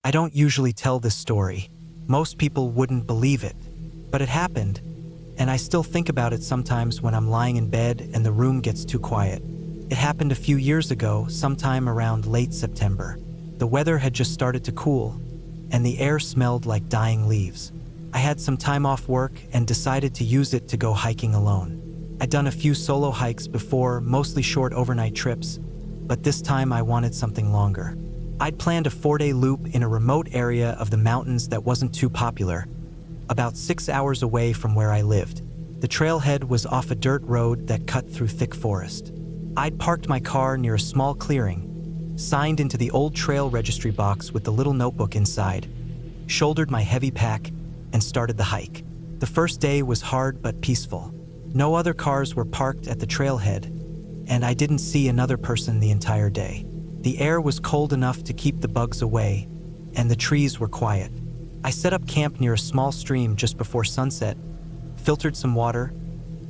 I don't usually tell this story. Most people wouldn't believe it. But it happened, and I still think about it sometimes when I'm lying in bed and the room gets too quiet. It happened a few years ago, sometime around late September. The weather had just started to cool, and the air smelled like dying leaves. I had some time off work and decided to use it to go hiking alone. I'd done a few solo hikes before, mostly short overnight trips, but this time I wanted something longer. I'd planned a 4-day loop in a remote area of the mountains that wasn't too popular, about 6 hours away from where I lived. The trailhead was off a dirt road that cut through thick forest. I'd parked my car near a small clearing, signed into the old trail registry box with the little notebook inside, shouldered my heavy pack, and started the hike. The first day was hard but peaceful. No other cars were parked at the trailhead, and I didn't see another person the entire day. The air was cold enough to keep the bugs away, and the trees were quiet. I set up camp near a small stream just before sunset, filtered some water,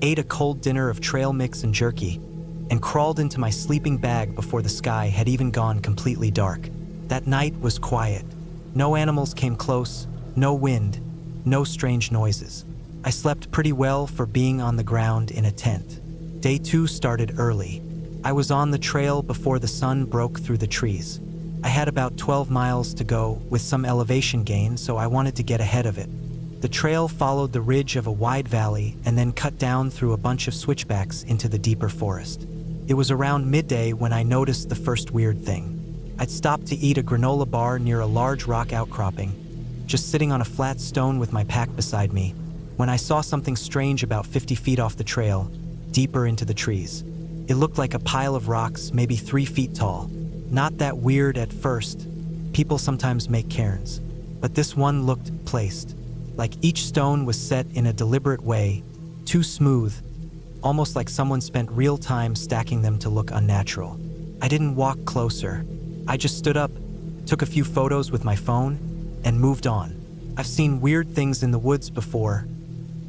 ate a cold dinner of trail mix and jerky, and crawled into my sleeping bag before the sky had even gone completely dark. That night was quiet. No animals came close, no wind, no strange noises. I slept pretty well for being on the ground in a tent. Day 2 started early. I was on the trail before the sun broke through the trees. I had about 12 miles to go with some elevation gain, so I wanted to get ahead of it. The trail followed the ridge of a wide valley and then cut down through a bunch of switchbacks into the deeper forest. It was around midday when I noticed the first weird thing. I'd stopped to eat a granola bar near a large rock outcropping, just sitting on a flat stone with my pack beside me, when I saw something strange about 50 feet off the trail, deeper into the trees. It looked like a pile of rocks, maybe 3 feet tall. Not that weird at first. People sometimes make cairns. But this one looked placed. Like each stone was set in a deliberate way, too smooth, almost like someone spent real time stacking them to look unnatural. I didn't walk closer. I just stood up, took a few photos with my phone, and moved on. I've seen weird things in the woods before.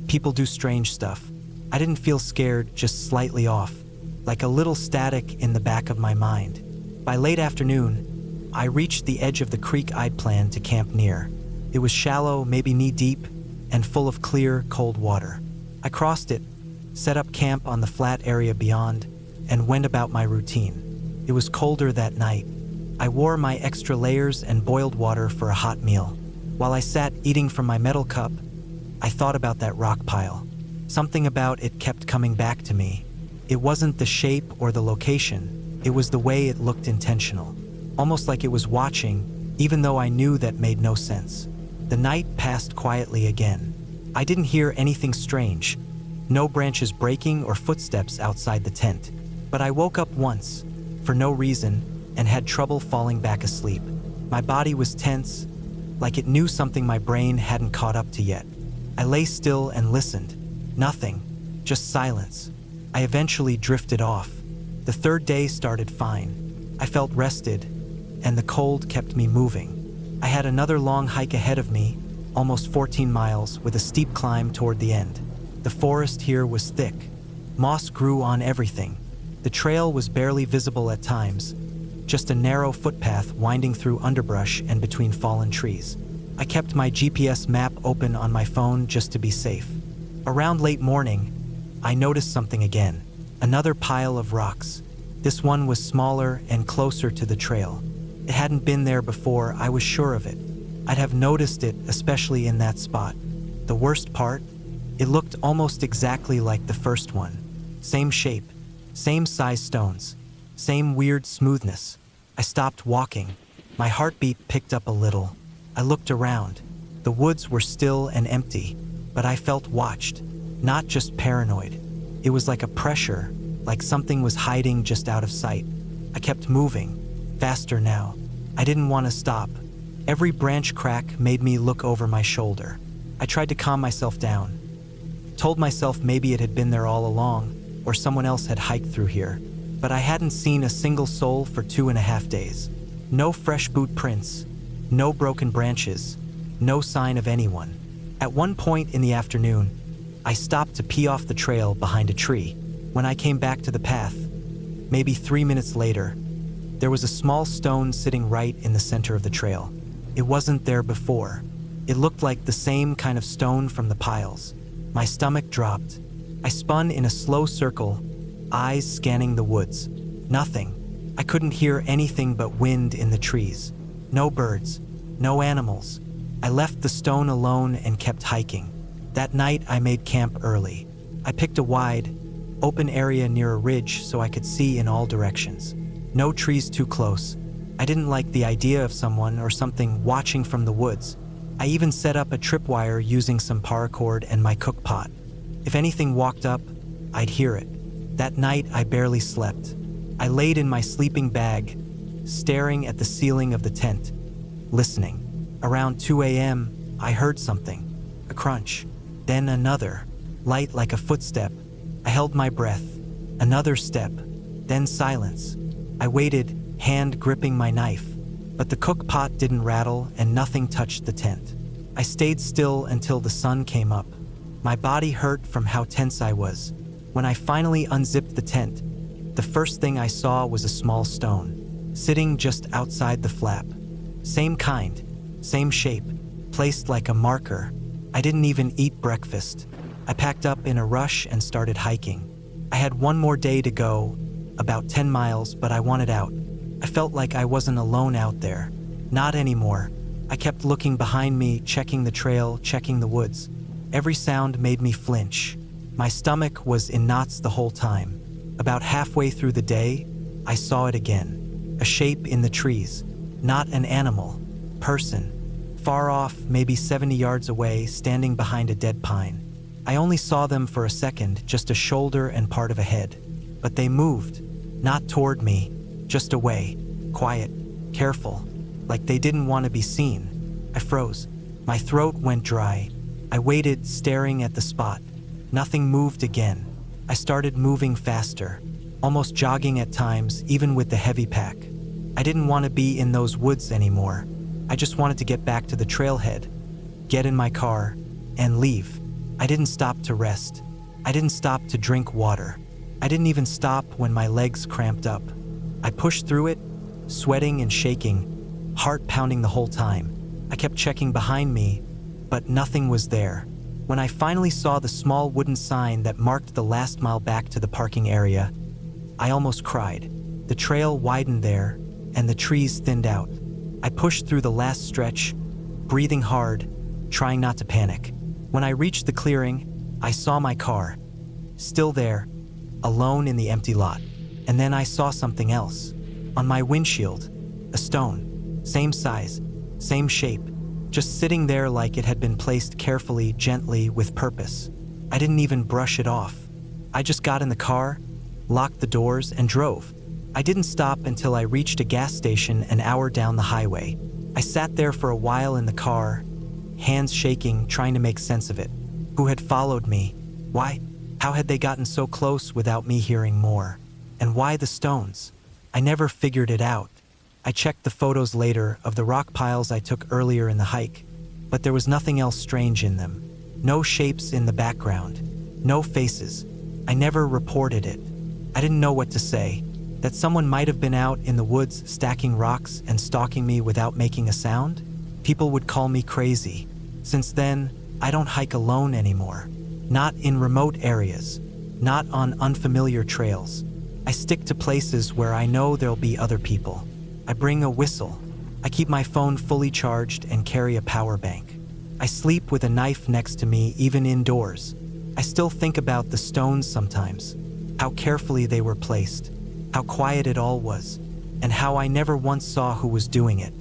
People do strange stuff. I didn't feel scared, just slightly off, like a little static in the back of my mind. By late afternoon, I reached the edge of the creek I'd planned to camp near. It was shallow, maybe knee-deep, and full of clear, cold water. I crossed it, set up camp on the flat area beyond, and went about my routine. It was colder that night. I wore my extra layers and boiled water for a hot meal. While I sat eating from my metal cup, I thought about that rock pile. Something about it kept coming back to me. It wasn't the shape or the location, it was the way it looked intentional. Almost like it was watching, even though I knew that made no sense. The night passed quietly again. I didn't hear anything strange, no branches breaking or footsteps outside the tent. But I woke up once, for no reason, and had trouble falling back asleep. My body was tense, like it knew something my brain hadn't caught up to yet. I lay still and listened. Nothing, just silence. I eventually drifted off. The third day started fine. I felt rested, and the cold kept me moving. I had another long hike ahead of me, almost 14 miles, with a steep climb toward the end. The forest here was thick. Moss grew on everything. The trail was barely visible at times, just a narrow footpath winding through underbrush and between fallen trees. I kept my GPS map open on my phone just to be safe. Around late morning, I noticed something again. Another pile of rocks. This one was smaller and closer to the trail. It hadn't been there before, I was sure of it. I'd have noticed it, especially in that spot. The worst part? It looked almost exactly like the first one. Same shape, same size stones, same weird smoothness. I stopped walking. My heartbeat picked up a little. I looked around. The woods were still and empty, but I felt watched, not just paranoid. It was like a pressure, like something was hiding just out of sight. I kept moving, faster now. I didn't want to stop. Every branch crack made me look over my shoulder. I tried to calm myself down. Told myself maybe it had been there all along, or someone else had hiked through here. But I hadn't seen a single soul for 2.5 days. No fresh boot prints, no broken branches, no sign of anyone. At one point in the afternoon, I stopped to pee off the trail behind a tree. When I came back to the path, maybe 3 minutes later, there was a small stone sitting right in the center of the trail. It wasn't there before. It looked like the same kind of stone from the piles. My stomach dropped. I spun in a slow circle, eyes scanning the woods. Nothing. I couldn't hear anything but wind in the trees. No birds. No animals. I left the stone alone and kept hiking. That night I made camp early. I picked a wide, open area near a ridge so I could see in all directions. No trees too close. I didn't like the idea of someone or something watching from the woods. I even set up a tripwire using some paracord and my cook pot. If anything walked up, I'd hear it. That night I barely slept. I laid in my sleeping bag, staring at the ceiling of the tent, listening. Around 2 a.m., I heard something. A crunch. Then another, light like a footstep. I held my breath. Another step. Then silence. I waited, hand gripping my knife. But the cook pot didn't rattle and nothing touched the tent. I stayed still until the sun came up. My body hurt from how tense I was. When I finally unzipped the tent, the first thing I saw was a small stone, sitting just outside the flap. Same kind, same shape, placed like a marker. I didn't even eat breakfast. I packed up in a rush and started hiking. I had one more day to go, about 10 miles, but I wanted out. I felt like I wasn't alone out there. Not anymore. I kept looking behind me, checking the trail, checking the woods. Every sound made me flinch. My stomach was in knots the whole time. About halfway through the day, I saw it again. A shape in the trees. Not an animal. Person. Far off, maybe 70 yards away, standing behind a dead pine. I only saw them for a second, just a shoulder and part of a head. But they moved. Not toward me, just away. Quiet. Careful. Like they didn't want to be seen. I froze. My throat went dry. I waited, staring at the spot. Nothing moved again. I started moving faster, almost jogging at times, even with the heavy pack. I didn't want to be in those woods anymore. I just wanted to get back to the trailhead, get in my car, and leave. I didn't stop to rest. I didn't stop to drink water. I didn't even stop when my legs cramped up. I pushed through it, sweating and shaking, heart pounding the whole time. I kept checking behind me, but nothing was there. When I finally saw the small wooden sign that marked the last mile back to the parking area, I almost cried. The trail widened there, and the trees thinned out. I pushed through the last stretch, breathing hard, trying not to panic. When I reached the clearing, I saw my car, still there, alone in the empty lot. And then I saw something else. On my windshield, a stone, same size, same shape, just sitting there like it had been placed carefully, gently, with purpose. I didn't even brush it off. I just got in the car, locked the doors, and drove. I didn't stop until I reached a gas station an hour down the highway. I sat there for a while in the car, hands shaking, trying to make sense of it. Who had followed me? Why? How had they gotten so close without me hearing more? And why the stones? I never figured it out. I checked the photos later of the rock piles I took earlier in the hike, but there was nothing else strange in them. No shapes in the background. No faces. I never reported it. I didn't know what to say. That someone might have been out in the woods stacking rocks and stalking me without making a sound? People would call me crazy. Since then, I don't hike alone anymore. Not in remote areas. Not on unfamiliar trails. I stick to places where I know there'll be other people. I bring a whistle. I keep my phone fully charged and carry a power bank. I sleep with a knife next to me even indoors. I still think about the stones sometimes, how carefully they were placed, how quiet it all was, and how I never once saw who was doing it.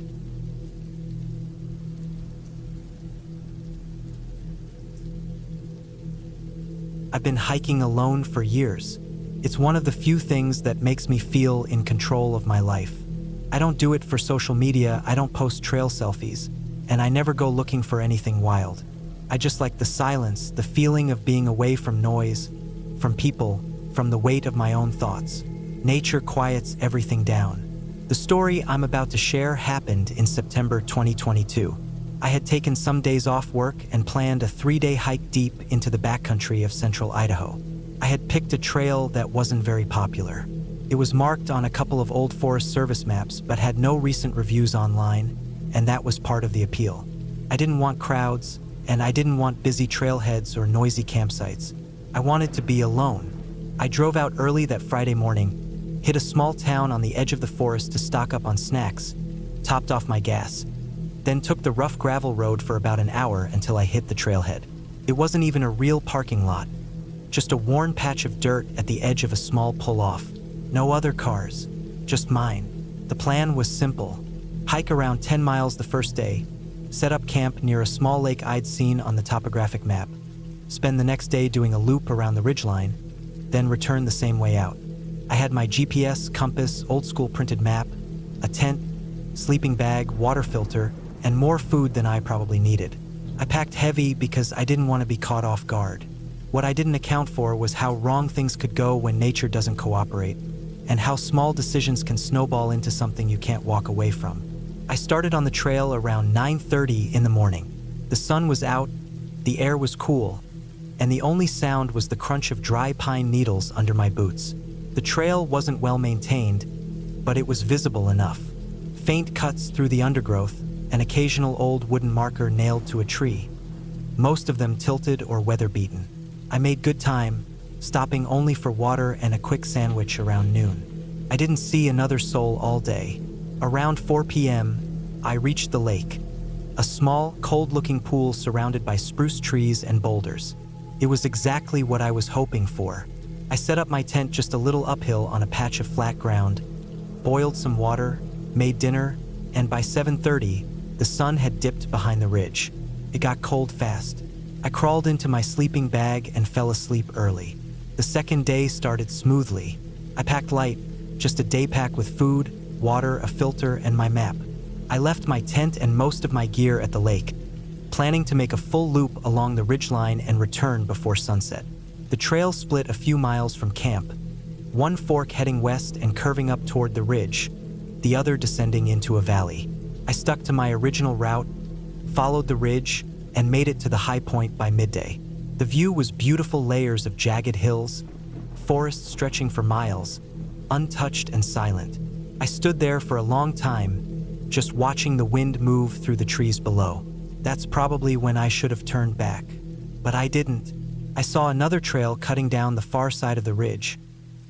I've been hiking alone for years. It's one of the few things that makes me feel in control of my life. I don't do it for social media, I don't post trail selfies, and I never go looking for anything wild. I just like the silence, the feeling of being away from noise, from people, from the weight of my own thoughts. Nature quiets everything down. The story I'm about to share happened in September 2022. I had taken some days off work and planned a 3-day hike deep into the backcountry of central Idaho. I had picked a trail that wasn't very popular. It was marked on a couple of old Forest Service maps but had no recent reviews online, and that was part of the appeal. I didn't want crowds, and I didn't want busy trailheads or noisy campsites. I wanted to be alone. I drove out early that Friday morning, hit a small town on the edge of the forest to stock up on snacks, topped off my gas, then took the rough gravel road for about an hour until I hit the trailhead. It wasn't even a real parking lot, just a worn patch of dirt at the edge of a small pull-off. No other cars, just mine. The plan was simple. Hike around 10 miles the first day, set up camp near a small lake I'd seen on the topographic map, spend the next day doing a loop around the ridgeline, then return the same way out. I had my GPS, compass, old-school printed map, a tent, sleeping bag, water filter, and more food than I probably needed. I packed heavy because I didn't want to be caught off guard. What I didn't account for was how wrong things could go when nature doesn't cooperate, and how small decisions can snowball into something you can't walk away from. I started on the trail around 9:30 in the morning. The sun was out, the air was cool, and the only sound was the crunch of dry pine needles under my boots. The trail wasn't well maintained, but it was visible enough. Faint cuts through the undergrowth, an occasional old wooden marker nailed to a tree, most of them tilted or weather-beaten. I made good time, stopping only for water and a quick sandwich around noon. I didn't see another soul all day. Around 4 p.m., I reached the lake, a small, cold-looking pool surrounded by spruce trees and boulders. It was exactly what I was hoping for. I set up my tent just a little uphill on a patch of flat ground, boiled some water, made dinner, and by 7:30, the sun had dipped behind the ridge. It got cold fast. I crawled into my sleeping bag and fell asleep early. The second day started smoothly. I packed light, just a day pack with food, water, a filter, and my map. I left my tent and most of my gear at the lake, planning to make a full loop along the ridgeline and return before sunset. The trail split a few miles from camp, one fork heading west and curving up toward the ridge, the other descending into a valley. I stuck to my original route, followed the ridge, and made it to the high point by midday. The view was beautiful layers of jagged hills, forests stretching for miles, untouched and silent. I stood there for a long time, just watching the wind move through the trees below. That's probably when I should have turned back. But I didn't. I saw another trail cutting down the far side of the ridge,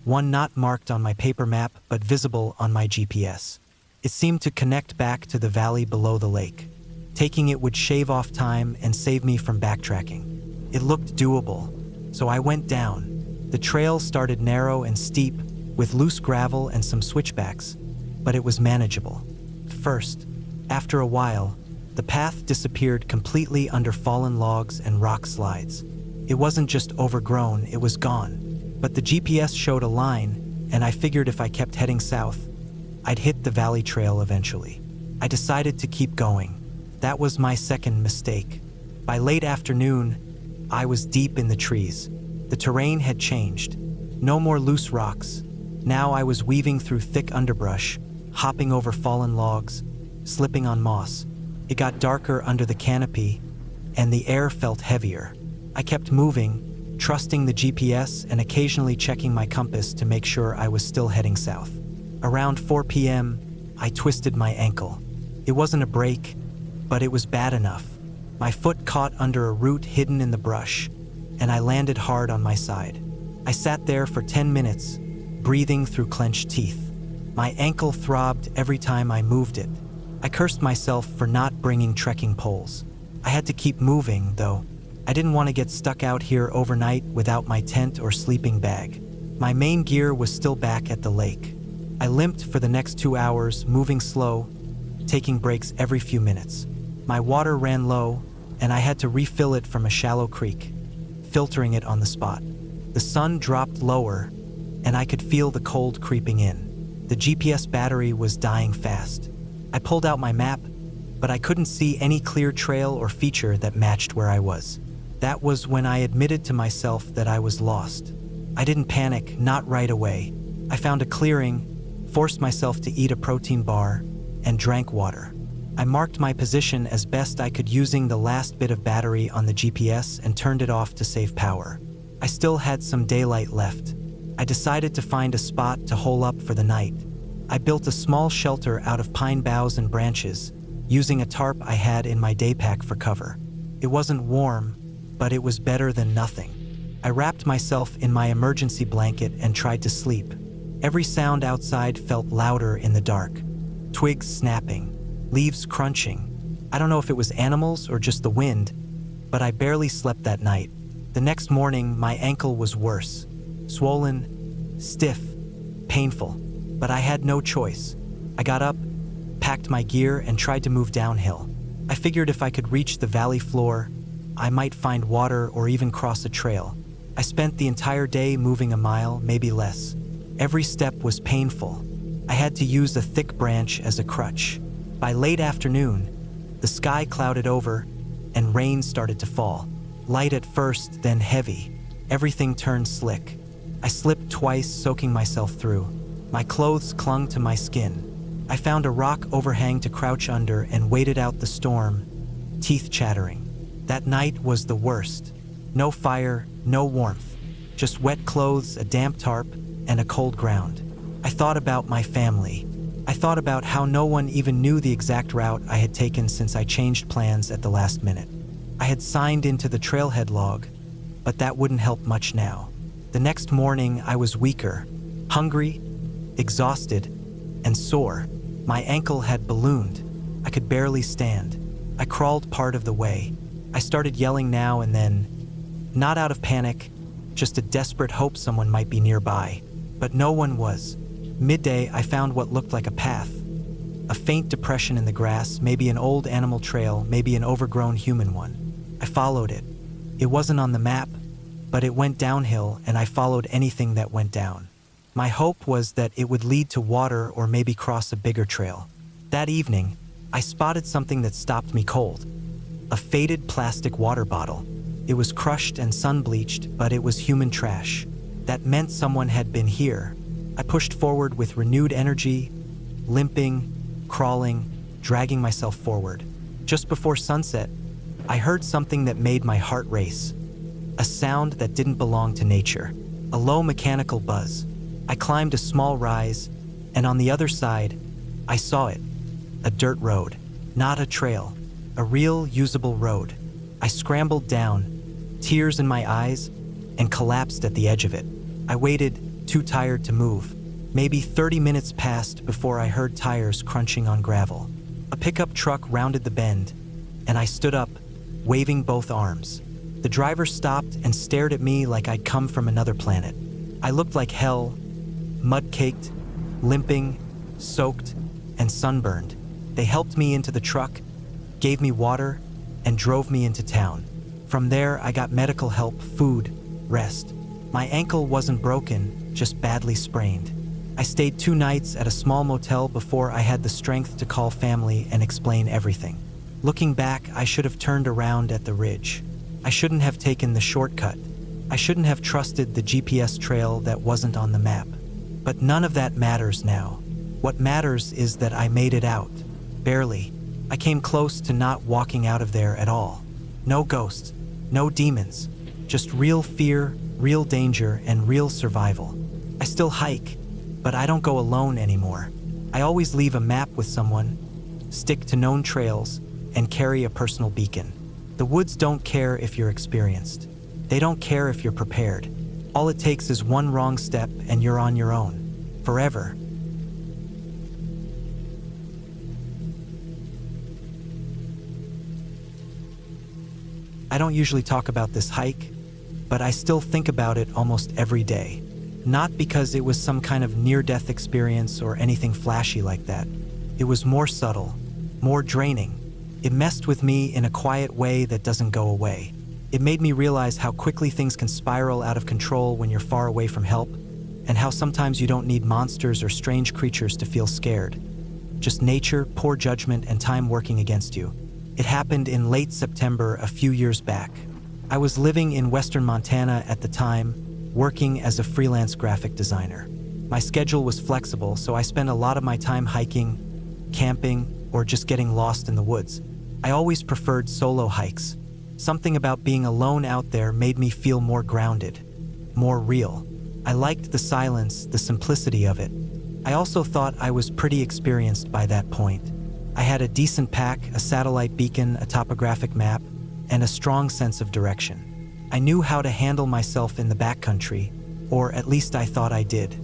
one not marked on my paper map but visible on my GPS. It seemed to connect back to the valley below the lake. Taking it would shave off time and save me from backtracking. It looked doable, so I went down. The trail started narrow and steep, with loose gravel and some switchbacks, but it was manageable. First, after a while, the path disappeared completely under fallen logs and rock slides. It wasn't just overgrown, it was gone. But the GPS showed a line, and I figured if I kept heading south, I'd hit the valley trail eventually. I decided to keep going. That was my second mistake. By late afternoon, I was deep in the trees. The terrain had changed. No more loose rocks. Now I was weaving through thick underbrush, hopping over fallen logs, slipping on moss. It got darker under the canopy, and the air felt heavier. I kept moving, trusting the GPS and occasionally checking my compass to make sure I was still heading south. Around 4 p.m., I twisted my ankle. It wasn't a break, but it was bad enough. My foot caught under a root hidden in the brush, and I landed hard on my side. I sat there for 10 minutes, breathing through clenched teeth. My ankle throbbed every time I moved it. I cursed myself for not bringing trekking poles. I had to keep moving, though. I didn't want to get stuck out here overnight without my tent or sleeping bag. My main gear was still back at the lake. I limped for the next 2 hours, moving slow, taking breaks every few minutes. My water ran low, and I had to refill it from a shallow creek, filtering it on the spot. The sun dropped lower, and I could feel the cold creeping in. The GPS battery was dying fast. I pulled out my map, but I couldn't see any clear trail or feature that matched where I was. That was when I admitted to myself that I was lost. I didn't panic, not right away. I found a clearing, forced myself to eat a protein bar, and drank water. I marked my position as best I could using the last bit of battery on the GPS and turned it off to save power. I still had some daylight left. I decided to find a spot to hole up for the night. I built a small shelter out of pine boughs and branches, using a tarp I had in my day pack for cover. It wasn't warm, but it was better than nothing. I wrapped myself in my emergency blanket and tried to sleep. Every sound outside felt louder in the dark. Twigs snapping, leaves crunching. I don't know if it was animals or just the wind, but I barely slept that night. The next morning, my ankle was worse. Swollen, stiff, painful, but I had no choice. I got up, packed my gear, and tried to move downhill. I figured if I could reach the valley floor, I might find water or even cross a trail. I spent the entire day moving a mile, maybe less. Every step was painful. I had to use a thick branch as a crutch. By late afternoon, the sky clouded over and rain started to fall. Light at first, then heavy. Everything turned slick. I slipped twice, soaking myself through. My clothes clung to my skin. I found a rock overhang to crouch under and waited out the storm, teeth chattering. That night was the worst. No fire, no warmth. Just wet clothes, a damp tarp, and a cold ground. I thought about my family. I thought about how no one even knew the exact route I had taken since I changed plans at the last minute. I had signed into the trailhead log, but that wouldn't help much now. The next morning, I was weaker, hungry, exhausted, and sore. My ankle had ballooned. I could barely stand. I crawled part of the way. I started yelling now and then, not out of panic, just a desperate hope someone might be nearby. But no one was. Midday, I found what looked like a path. A faint depression in the grass, maybe an old animal trail, maybe an overgrown human one. I followed it. It wasn't on the map, but it went downhill, and I followed anything that went down. My hope was that it would lead to water or maybe cross a bigger trail. That evening, I spotted something that stopped me cold. A faded plastic water bottle. It was crushed and sun-bleached, but it was human trash. That meant someone had been here. I pushed forward with renewed energy, limping, crawling, dragging myself forward. Just before sunset, I heard something that made my heart race. A sound that didn't belong to nature. A low mechanical buzz. I climbed a small rise, and on the other side, I saw it. A dirt road. Not a trail. A real, usable road. I scrambled down, tears in my eyes, and collapsed at the edge of it. I waited, too tired to move. Maybe 30 minutes passed before I heard tires crunching on gravel. A pickup truck rounded the bend, and I stood up, waving both arms. The driver stopped and stared at me like I'd come from another planet. I looked like hell, mud-caked, limping, soaked, and sunburned. They helped me into the truck, gave me water, and drove me into town. From there, I got medical help, food, rest. My ankle wasn't broken, just badly sprained. I stayed 2 nights at a small motel before I had the strength to call family and explain everything. Looking back, I should have turned around at the ridge. I shouldn't have taken the shortcut. I shouldn't have trusted the GPS trail that wasn't on the map. But none of that matters now. What matters is that I made it out. Barely. I came close to not walking out of there at all. No ghosts, no demons, just real fear, real danger, and real survival. I still hike, but I don't go alone anymore. I always leave a map with someone, stick to known trails, and carry a personal beacon. The woods don't care if you're experienced. They don't care if you're prepared. All it takes is one wrong step and you're on your own. Forever. I don't usually talk about this hike, but I still think about it almost every day. Not because it was some kind of near-death experience or anything flashy like that. It was more subtle, more draining. It messed with me in a quiet way that doesn't go away. It made me realize how quickly things can spiral out of control when you're far away from help, and how sometimes you don't need monsters or strange creatures to feel scared. Just nature, poor judgment, and time working against you. It happened in late September a few years back. I was living in western Montana at the time, working as a freelance graphic designer. My schedule was flexible, so I spent a lot of my time hiking, camping, or just getting lost in the woods. I always preferred solo hikes. Something about being alone out there made me feel more grounded, more real. I liked the silence, the simplicity of it. I also thought I was pretty experienced by that point. I had a decent pack, a satellite beacon, a topographic map, and a strong sense of direction. I knew how to handle myself in the backcountry, or at least I thought I did.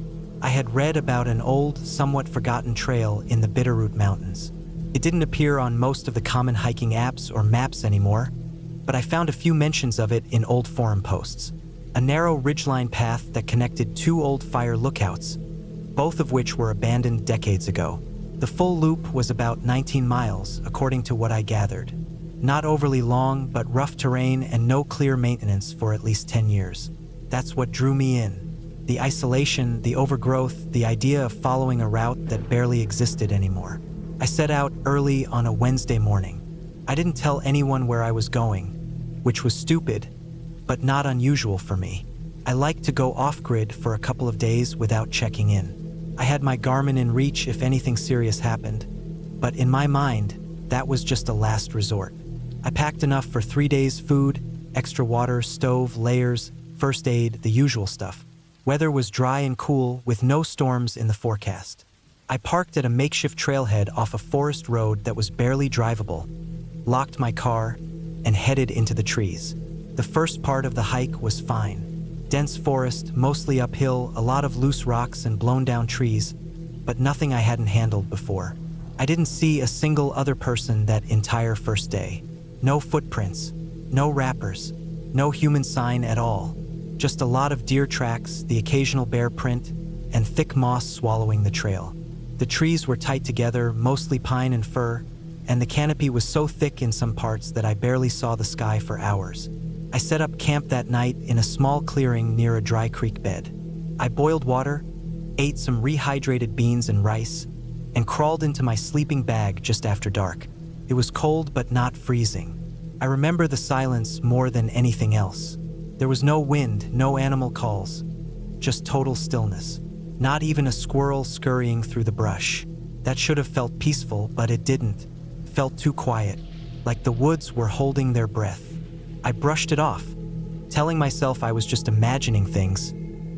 I had read about an old, somewhat forgotten trail in the Bitterroot Mountains. It didn't appear on most of the common hiking apps or maps anymore, but I found a few mentions of it in old forum posts. A narrow ridgeline path that connected two old fire lookouts, both of which were abandoned decades ago. The full loop was about 19 miles, according to what I gathered. Not overly long, but rough terrain and no clear maintenance for at least 10 years. That's what drew me in. The isolation, the overgrowth, the idea of following a route that barely existed anymore. I set out early on a Wednesday morning. I didn't tell anyone where I was going, which was stupid, but not unusual for me. I like to go off-grid for a couple of days without checking in. I had my Garmin in reach if anything serious happened, but in my mind, that was just a last resort. I packed enough for 3 days' food, extra water, stove, layers, first aid, the usual stuff. Weather was dry and cool with no storms in the forecast. I parked at a makeshift trailhead off a forest road that was barely drivable, locked my car, and headed into the trees. The first part of the hike was fine. Dense forest, mostly uphill, a lot of loose rocks and blown down trees, but nothing I hadn't handled before. I didn't see a single other person that entire first day. No footprints, no wrappers, no human sign at all. Just a lot of deer tracks, the occasional bear print, and thick moss swallowing the trail. The trees were tight together, mostly pine and fir, and the canopy was so thick in some parts that I barely saw the sky for hours. I set up camp that night in a small clearing near a dry creek bed. I boiled water, ate some rehydrated beans and rice, and crawled into my sleeping bag just after dark. It was cold but not freezing. I remember the silence more than anything else. There was no wind, no animal calls, just total stillness. Not even a squirrel scurrying through the brush. That should have felt peaceful, but it didn't. It felt too quiet, like the woods were holding their breath. I brushed it off, telling myself I was just imagining things,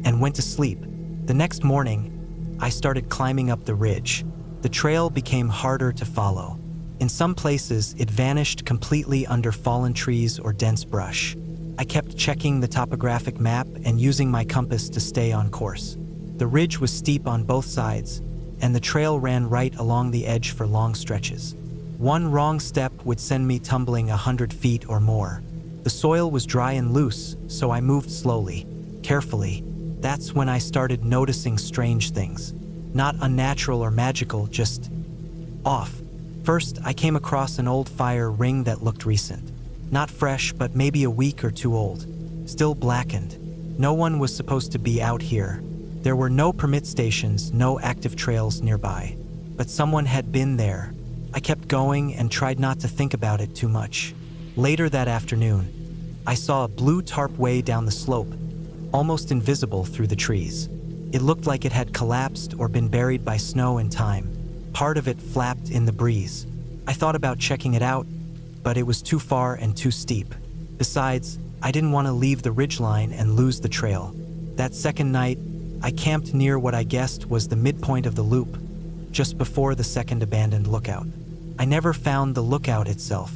and went to sleep. The next morning, I started climbing up the ridge. The trail became harder to follow. In some places, it vanished completely under fallen trees or dense brush. I kept checking the topographic map and using my compass to stay on course. The ridge was steep on both sides, and the trail ran right along the edge for long stretches. One wrong step would send me tumbling 100 feet or more. The soil was dry and loose, so I moved slowly, carefully. That's when I started noticing strange things. Not unnatural or magical, just off. First, I came across an old fire ring that looked recent. Not fresh, but maybe a week or two old. Still blackened. No one was supposed to be out here. There were no permit stations, no active trails nearby. But someone had been there. I kept going and tried not to think about it too much. Later that afternoon, I saw a blue tarp way down the slope, almost invisible through the trees. It looked like it had collapsed or been buried by snow and time. Part of it flapped in the breeze. I thought about checking it out, but it was too far and too steep. Besides, I didn't want to leave the ridgeline and lose the trail. That second night, I camped near what I guessed was the midpoint of the loop, just before the second abandoned lookout. I never found the lookout itself,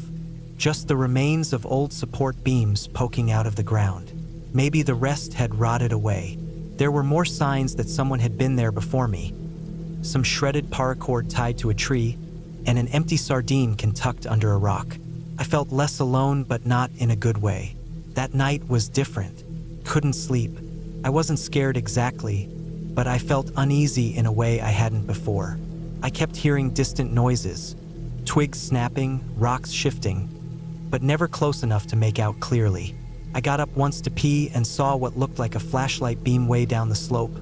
just the remains of old support beams poking out of the ground. Maybe the rest had rotted away. There were more signs that someone had been there before me. Some shredded paracord tied to a tree, and an empty sardine can tucked under a rock. I felt less alone, but not in a good way. That night was different. Couldn't sleep. I wasn't scared exactly, but I felt uneasy in a way I hadn't before. I kept hearing distant noises, twigs snapping, rocks shifting, but never close enough to make out clearly. I got up once to pee and saw what looked like a flashlight beam way down the slope,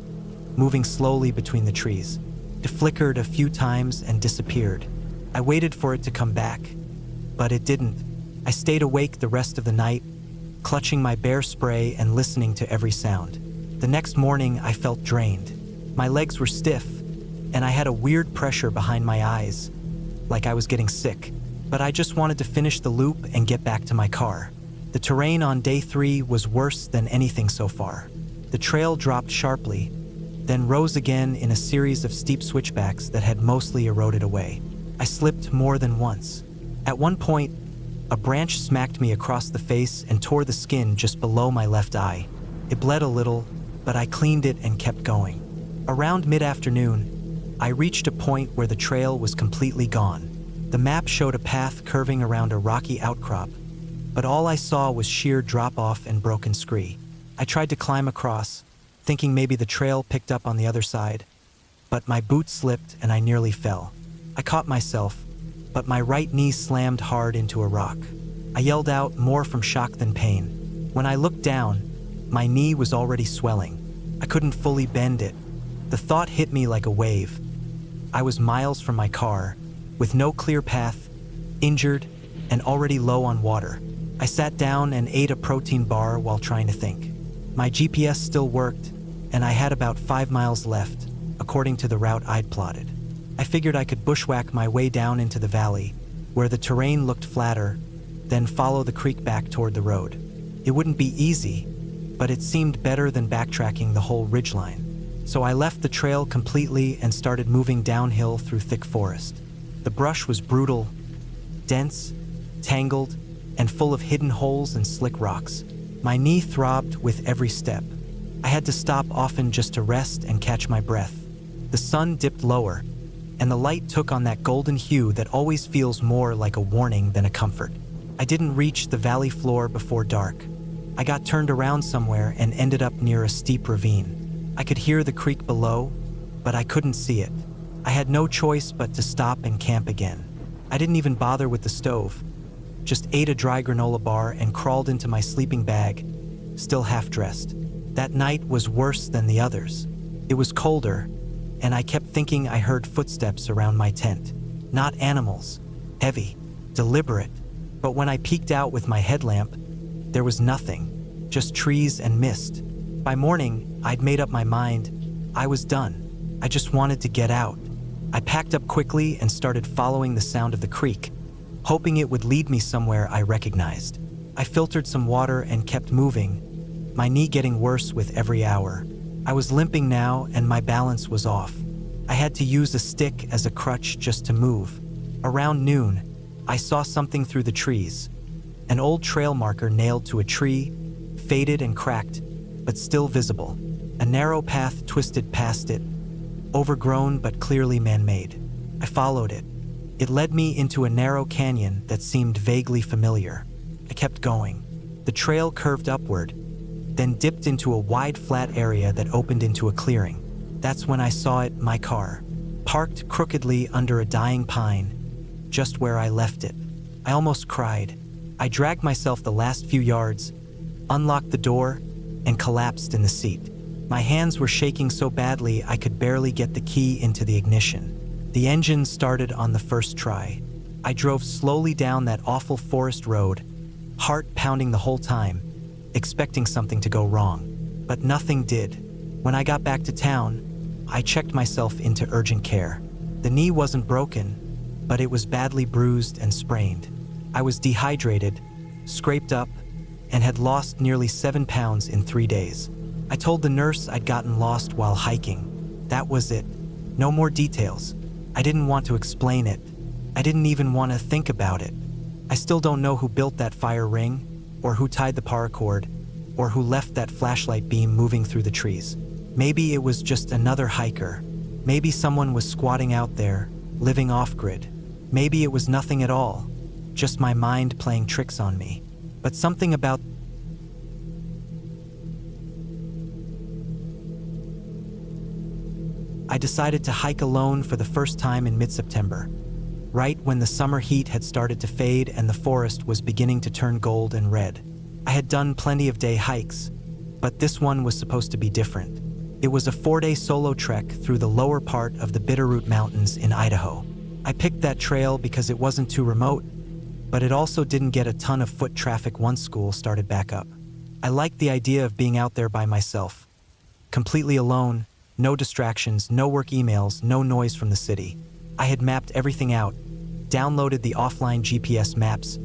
moving slowly between the trees. It flickered a few times and disappeared. I waited for it to come back, but it didn't. I stayed awake the rest of the night, clutching my bear spray and listening to every sound. The next morning, I felt drained. My legs were stiff, and I had a weird pressure behind my eyes, like I was getting sick. But I just wanted to finish the loop and get back to my car. The terrain on day 3 was worse than anything so far. The trail dropped sharply, then rose again in a series of steep switchbacks that had mostly eroded away. I slipped more than once. At one point, a branch smacked me across the face and tore the skin just below my left eye. It bled a little, but I cleaned it and kept going. Around mid-afternoon, I reached a point where the trail was completely gone. The map showed a path curving around a rocky outcrop, but all I saw was sheer drop-off and broken scree. I tried to climb across, thinking maybe the trail picked up on the other side, but my boot slipped and I nearly fell. I caught myself, but my right knee slammed hard into a rock. I yelled out, more from shock than pain. When I looked down, my knee was already swelling. I couldn't fully bend it. The thought hit me like a wave. I was miles from my car, with no clear path, injured, and already low on water. I sat down and ate a protein bar while trying to think. My GPS still worked, and I had about 5 miles left, according to the route I'd plotted. I figured I could bushwhack my way down into the valley, where the terrain looked flatter, then follow the creek back toward the road. It wouldn't be easy, but it seemed better than backtracking the whole ridgeline. So I left the trail completely and started moving downhill through thick forest. The brush was brutal, dense, tangled, and full of hidden holes and slick rocks. My knee throbbed with every step. I had to stop often just to rest and catch my breath. The sun dipped lower, and the light took on that golden hue that always feels more like a warning than a comfort. I didn't reach the valley floor before dark. I got turned around somewhere and ended up near a steep ravine. I could hear the creek below, but I couldn't see it. I had no choice but to stop and camp again. I didn't even bother with the stove, just ate a dry granola bar and crawled into my sleeping bag, still half-dressed. That night was worse than the others. It was colder, and I kept thinking I heard footsteps around my tent. Not animals, heavy, deliberate. But when I peeked out with my headlamp, there was nothing, just trees and mist. By morning, I'd made up my mind. I was done. I just wanted to get out. I packed up quickly and started following the sound of the creek, hoping it would lead me somewhere I recognized. I filtered some water and kept moving, my knee getting worse with every hour. I was limping now and my balance was off. I had to use a stick as a crutch just to move. Around noon, I saw something through the trees. An old trail marker nailed to a tree, faded and cracked, but still visible. A narrow path twisted past it, overgrown but clearly man-made. I followed it. It led me into a narrow canyon that seemed vaguely familiar. I kept going. The trail curved upward, then dipped into a wide flat area that opened into a clearing. That's when I saw it, my car, parked crookedly under a dying pine, just where I left it. I almost cried. I dragged myself the last few yards, unlocked the door, and collapsed in the seat. My hands were shaking so badly I could barely get the key into the ignition. The engine started on the first try. I drove slowly down that awful forest road, heart pounding the whole time, expecting something to go wrong. But nothing did. When I got back to town, I checked myself into urgent care. The knee wasn't broken, but it was badly bruised and sprained. I was dehydrated, scraped up, and had lost nearly 7 pounds in 3 days. I told the nurse I'd gotten lost while hiking. That was it. No more details. I didn't want to explain it. I didn't even want to think about it. I still don't know who built that fire ring, or who tied the paracord, or who left that flashlight beam moving through the trees. Maybe it was just another hiker. Maybe someone was squatting out there, living off-grid. Maybe it was nothing at all, just my mind playing tricks on me. But something about I decided to hike alone for the first time in mid-September, right when the summer heat had started to fade and the forest was beginning to turn gold and red. I had done plenty of day hikes, but this one was supposed to be different. It was a 4-day solo trek through the lower part of the Bitterroot Mountains in Idaho. I picked that trail because it wasn't too remote, but it also didn't get a ton of foot traffic once school started back up. I liked the idea of being out there by myself, completely alone, no distractions, no work emails, no noise from the city. I had mapped everything out, downloaded the offline GPS maps,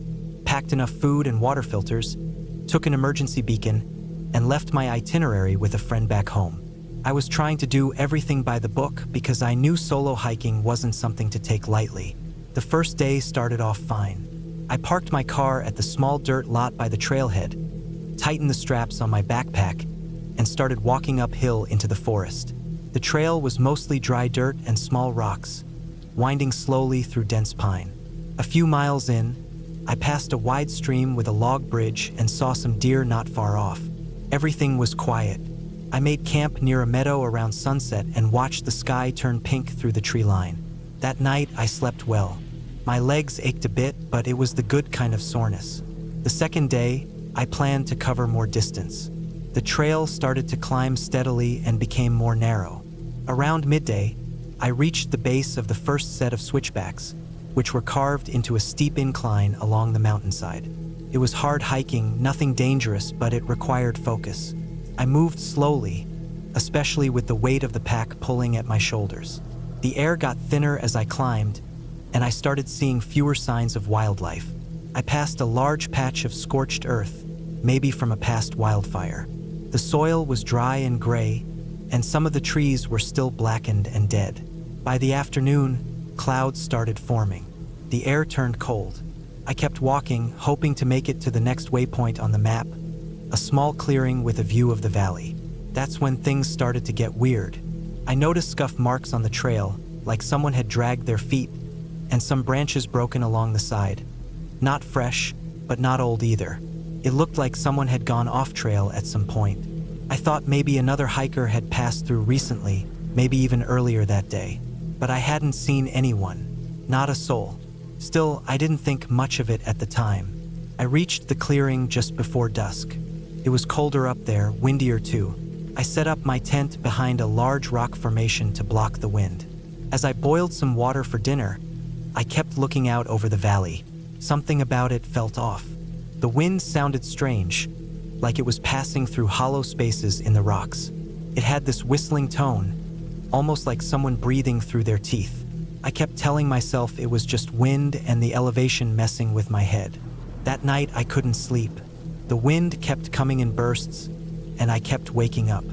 packed enough food and water filters, took an emergency beacon, and left my itinerary with a friend back home. I was trying to do everything by the book because I knew solo hiking wasn't something to take lightly. The first day started off fine. I parked my car at the small dirt lot by the trailhead, tightened the straps on my backpack, and started walking uphill into the forest. The trail was mostly dry dirt and small rocks, winding slowly through dense pine. A few miles in, I passed a wide stream with a log bridge and saw some deer not far off. Everything was quiet. I made camp near a meadow around sunset and watched the sky turn pink through the tree line. That night, I slept well. My legs ached a bit, but it was the good kind of soreness. The second day, I planned to cover more distance. The trail started to climb steadily and became more narrow. Around midday, I reached the base of the first set of switchbacks, which were carved into a steep incline along the mountainside. It was hard hiking, nothing dangerous, but it required focus. I moved slowly, especially with the weight of the pack pulling at my shoulders. The air got thinner as I climbed, and I started seeing fewer signs of wildlife. I passed a large patch of scorched earth, maybe from a past wildfire. The soil was dry and gray, and some of the trees were still blackened and dead. By the afternoon, clouds started forming. The air turned cold. I kept walking, hoping to make it to the next waypoint on the map, a small clearing with a view of the valley. That's when things started to get weird. I noticed scuff marks on the trail, like someone had dragged their feet, and some branches broken along the side. Not fresh, but not old either. It looked like someone had gone off trail at some point. I thought maybe another hiker had passed through recently, maybe even earlier that day. But I hadn't seen anyone, not a soul. Still, I didn't think much of it at the time. I reached the clearing just before dusk. It was colder up there, windier too. I set up my tent behind a large rock formation to block the wind. As I boiled some water for dinner, I kept looking out over the valley. Something about it felt off. The wind sounded strange, like it was passing through hollow spaces in the rocks. It had this whistling tone, almost like someone breathing through their teeth. I kept telling myself it was just wind and the elevation messing with my head. That night I couldn't sleep. The wind kept coming in bursts, and I kept waking up.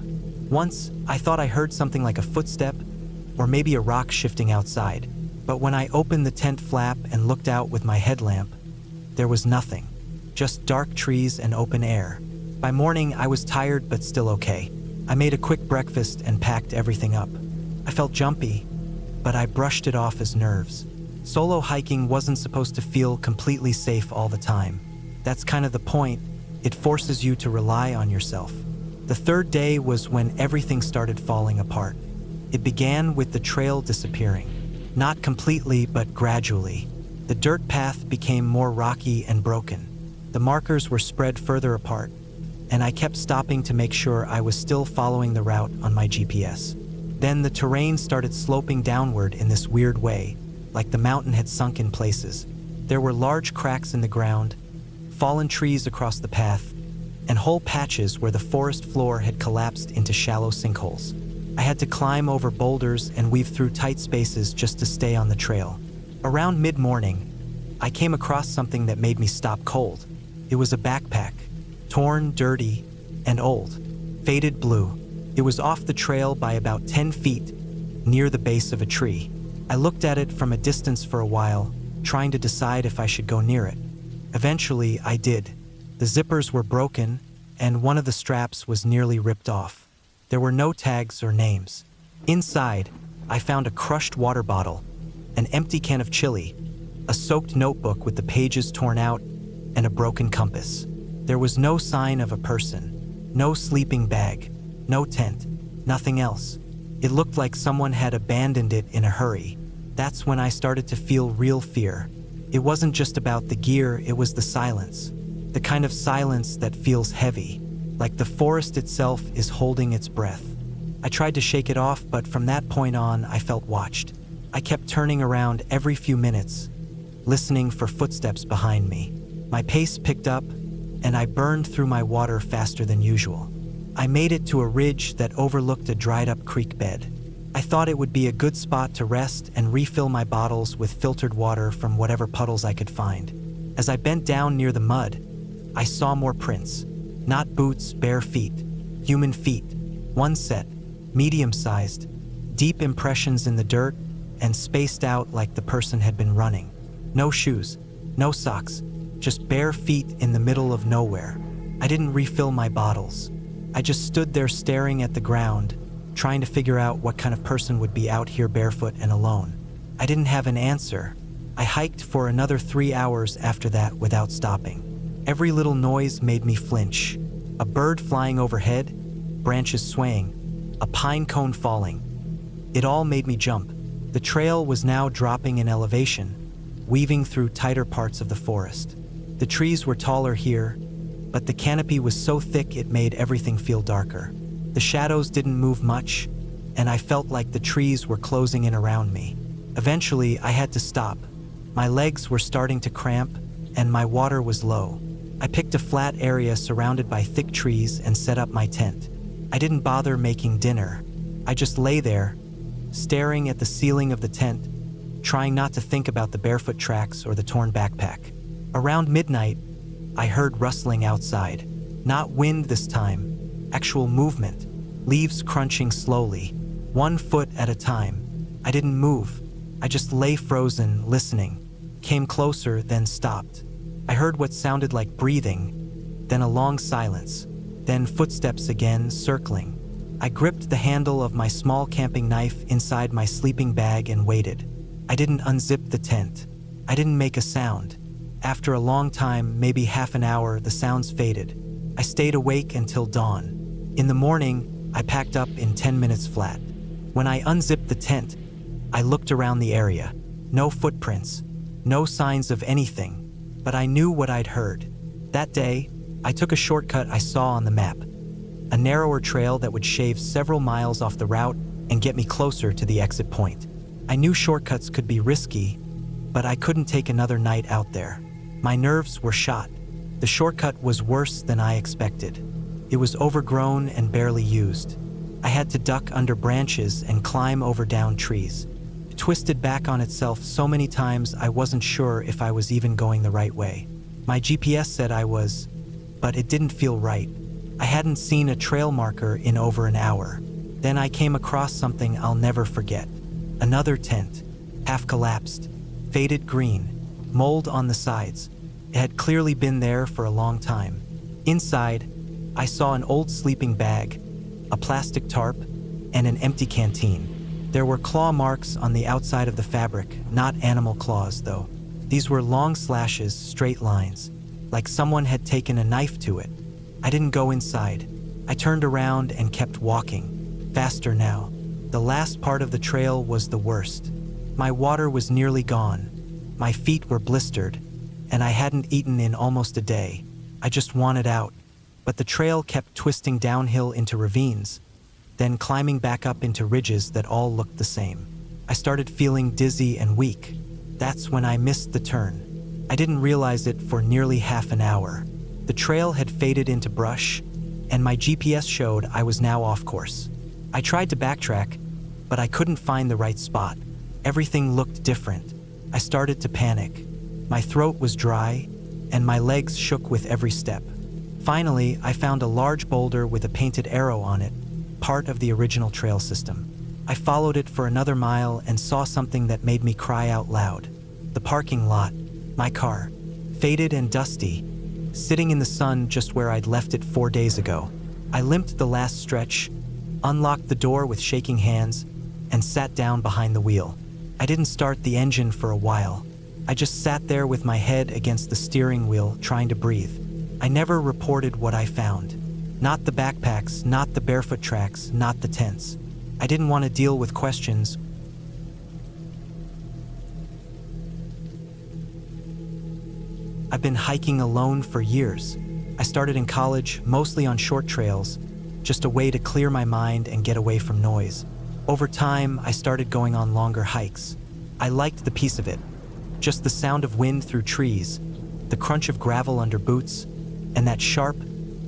Once, I thought I heard something like a footstep, or maybe a rock shifting outside. But when I opened the tent flap and looked out with my headlamp, there was nothing. Just dark trees and open air. By morning, I was tired but still okay. I made a quick breakfast and packed everything up. I felt jumpy, but I brushed it off as nerves. Solo hiking wasn't supposed to feel completely safe all the time. That's kind of the point. It forces you to rely on yourself. The third day was when everything started falling apart. It began with the trail disappearing. Not completely, but gradually. The dirt path became more rocky and broken. The markers were spread further apart, and I kept stopping to make sure I was still following the route on my GPS. Then the terrain started sloping downward in this weird way, like the mountain had sunk in places. There were large cracks in the ground, fallen trees across the path, and whole patches where the forest floor had collapsed into shallow sinkholes. I had to climb over boulders and weave through tight spaces just to stay on the trail. Around mid-morning, I came across something that made me stop cold. It was a backpack, torn, dirty, and old, faded blue. It was off the trail by about 10 feet, near the base of a tree. I looked at it from a distance for a while, trying to decide if I should go near it. Eventually, I did. The zippers were broken, and one of the straps was nearly ripped off. There were no tags or names. Inside, I found a crushed water bottle, an empty can of chili, a soaked notebook with the pages torn out, and a broken compass. There was no sign of a person, no sleeping bag, no tent, nothing else. It looked like someone had abandoned it in a hurry. That's when I started to feel real fear. It wasn't just about the gear, it was the silence. The kind of silence that feels heavy, like the forest itself is holding its breath. I tried to shake it off, but from that point on, I felt watched. I kept turning around every few minutes, listening for footsteps behind me. My pace picked up, and I burned through my water faster than usual. I made it to a ridge that overlooked a dried-up creek bed. I thought it would be a good spot to rest and refill my bottles with filtered water from whatever puddles I could find. As I bent down near the mud, I saw more prints. Not boots, bare feet. Human feet. One set, medium-sized, deep impressions in the dirt, and spaced out like the person had been running. No shoes, no socks, just bare feet in the middle of nowhere. I didn't refill my bottles. I just stood there staring at the ground, trying to figure out what kind of person would be out here barefoot and alone. I didn't have an answer. I hiked for another 3 hours after that without stopping. Every little noise made me flinch. A bird flying overhead, branches swaying, a pine cone falling. It all made me jump. The trail was now dropping in elevation, weaving through tighter parts of the forest. The trees were taller here, but the canopy was so thick it made everything feel darker. The shadows didn't move much, and I felt like the trees were closing in around me. Eventually, I had to stop. My legs were starting to cramp, and my water was low. I picked a flat area surrounded by thick trees and set up my tent. I didn't bother making dinner. I just lay there, staring at the ceiling of the tent, trying not to think about the barefoot tracks or the torn backpack. Around midnight, I heard rustling outside. Not wind this time, actual movement, leaves crunching slowly, 1 foot at a time. I didn't move. I just lay frozen, listening. Came closer, then stopped. I heard what sounded like breathing, then a long silence, then footsteps again, circling. I gripped the handle of my small camping knife inside my sleeping bag and waited. I didn't unzip the tent. I didn't make a sound. After a long time, maybe half an hour, the sounds faded. I stayed awake until dawn. In the morning, I packed up in 10 minutes flat. When I unzipped the tent, I looked around the area. No footprints, no signs of anything, but I knew what I'd heard. That day, I took a shortcut I saw on the map, a narrower trail that would shave several miles off the route and get me closer to the exit point. I knew shortcuts could be risky, but I couldn't take another night out there. My nerves were shot. The shortcut was worse than I expected. It was overgrown and barely used. I had to duck under branches and climb over downed trees. It twisted back on itself so many times I wasn't sure if I was even going the right way. My GPS said I was, but it didn't feel right. I hadn't seen a trail marker in over an hour. Then I came across something I'll never forget. Another tent, half collapsed, faded green, mold on the sides. It had clearly been there for a long time. Inside, I saw an old sleeping bag, a plastic tarp, and an empty canteen. There were claw marks on the outside of the fabric, not animal claws though. These were long slashes, straight lines, like someone had taken a knife to it. I didn't go inside. I turned around and kept walking, faster now. The last part of the trail was the worst. My water was nearly gone. My feet were blistered, and I hadn't eaten in almost a day. I just wanted out. But the trail kept twisting downhill into ravines, then climbing back up into ridges that all looked the same. I started feeling dizzy and weak. That's when I missed the turn. I didn't realize it for nearly half an hour. The trail had faded into brush, and my GPS showed I was now off course. I tried to backtrack, but I couldn't find the right spot. Everything looked different. I started to panic. My throat was dry, and my legs shook with every step. Finally, I found a large boulder with a painted arrow on it, part of the original trail system. I followed it for another mile and saw something that made me cry out loud. The parking lot, my car, faded and dusty, sitting in the sun just where I'd left it 4 days ago. I limped the last stretch, unlocked the door with shaking hands, and sat down behind the wheel. I didn't start the engine for a while. I just sat there with my head against the steering wheel, trying to breathe. I never reported what I found. Not the backpacks, not the barefoot tracks, not the tents. I didn't want to deal with questions. I've been hiking alone for years. I started in college, mostly on short trails, just a way to clear my mind and get away from noise. Over time, I started going on longer hikes. I liked the peace of it. Just the sound of wind through trees, the crunch of gravel under boots, and that sharp,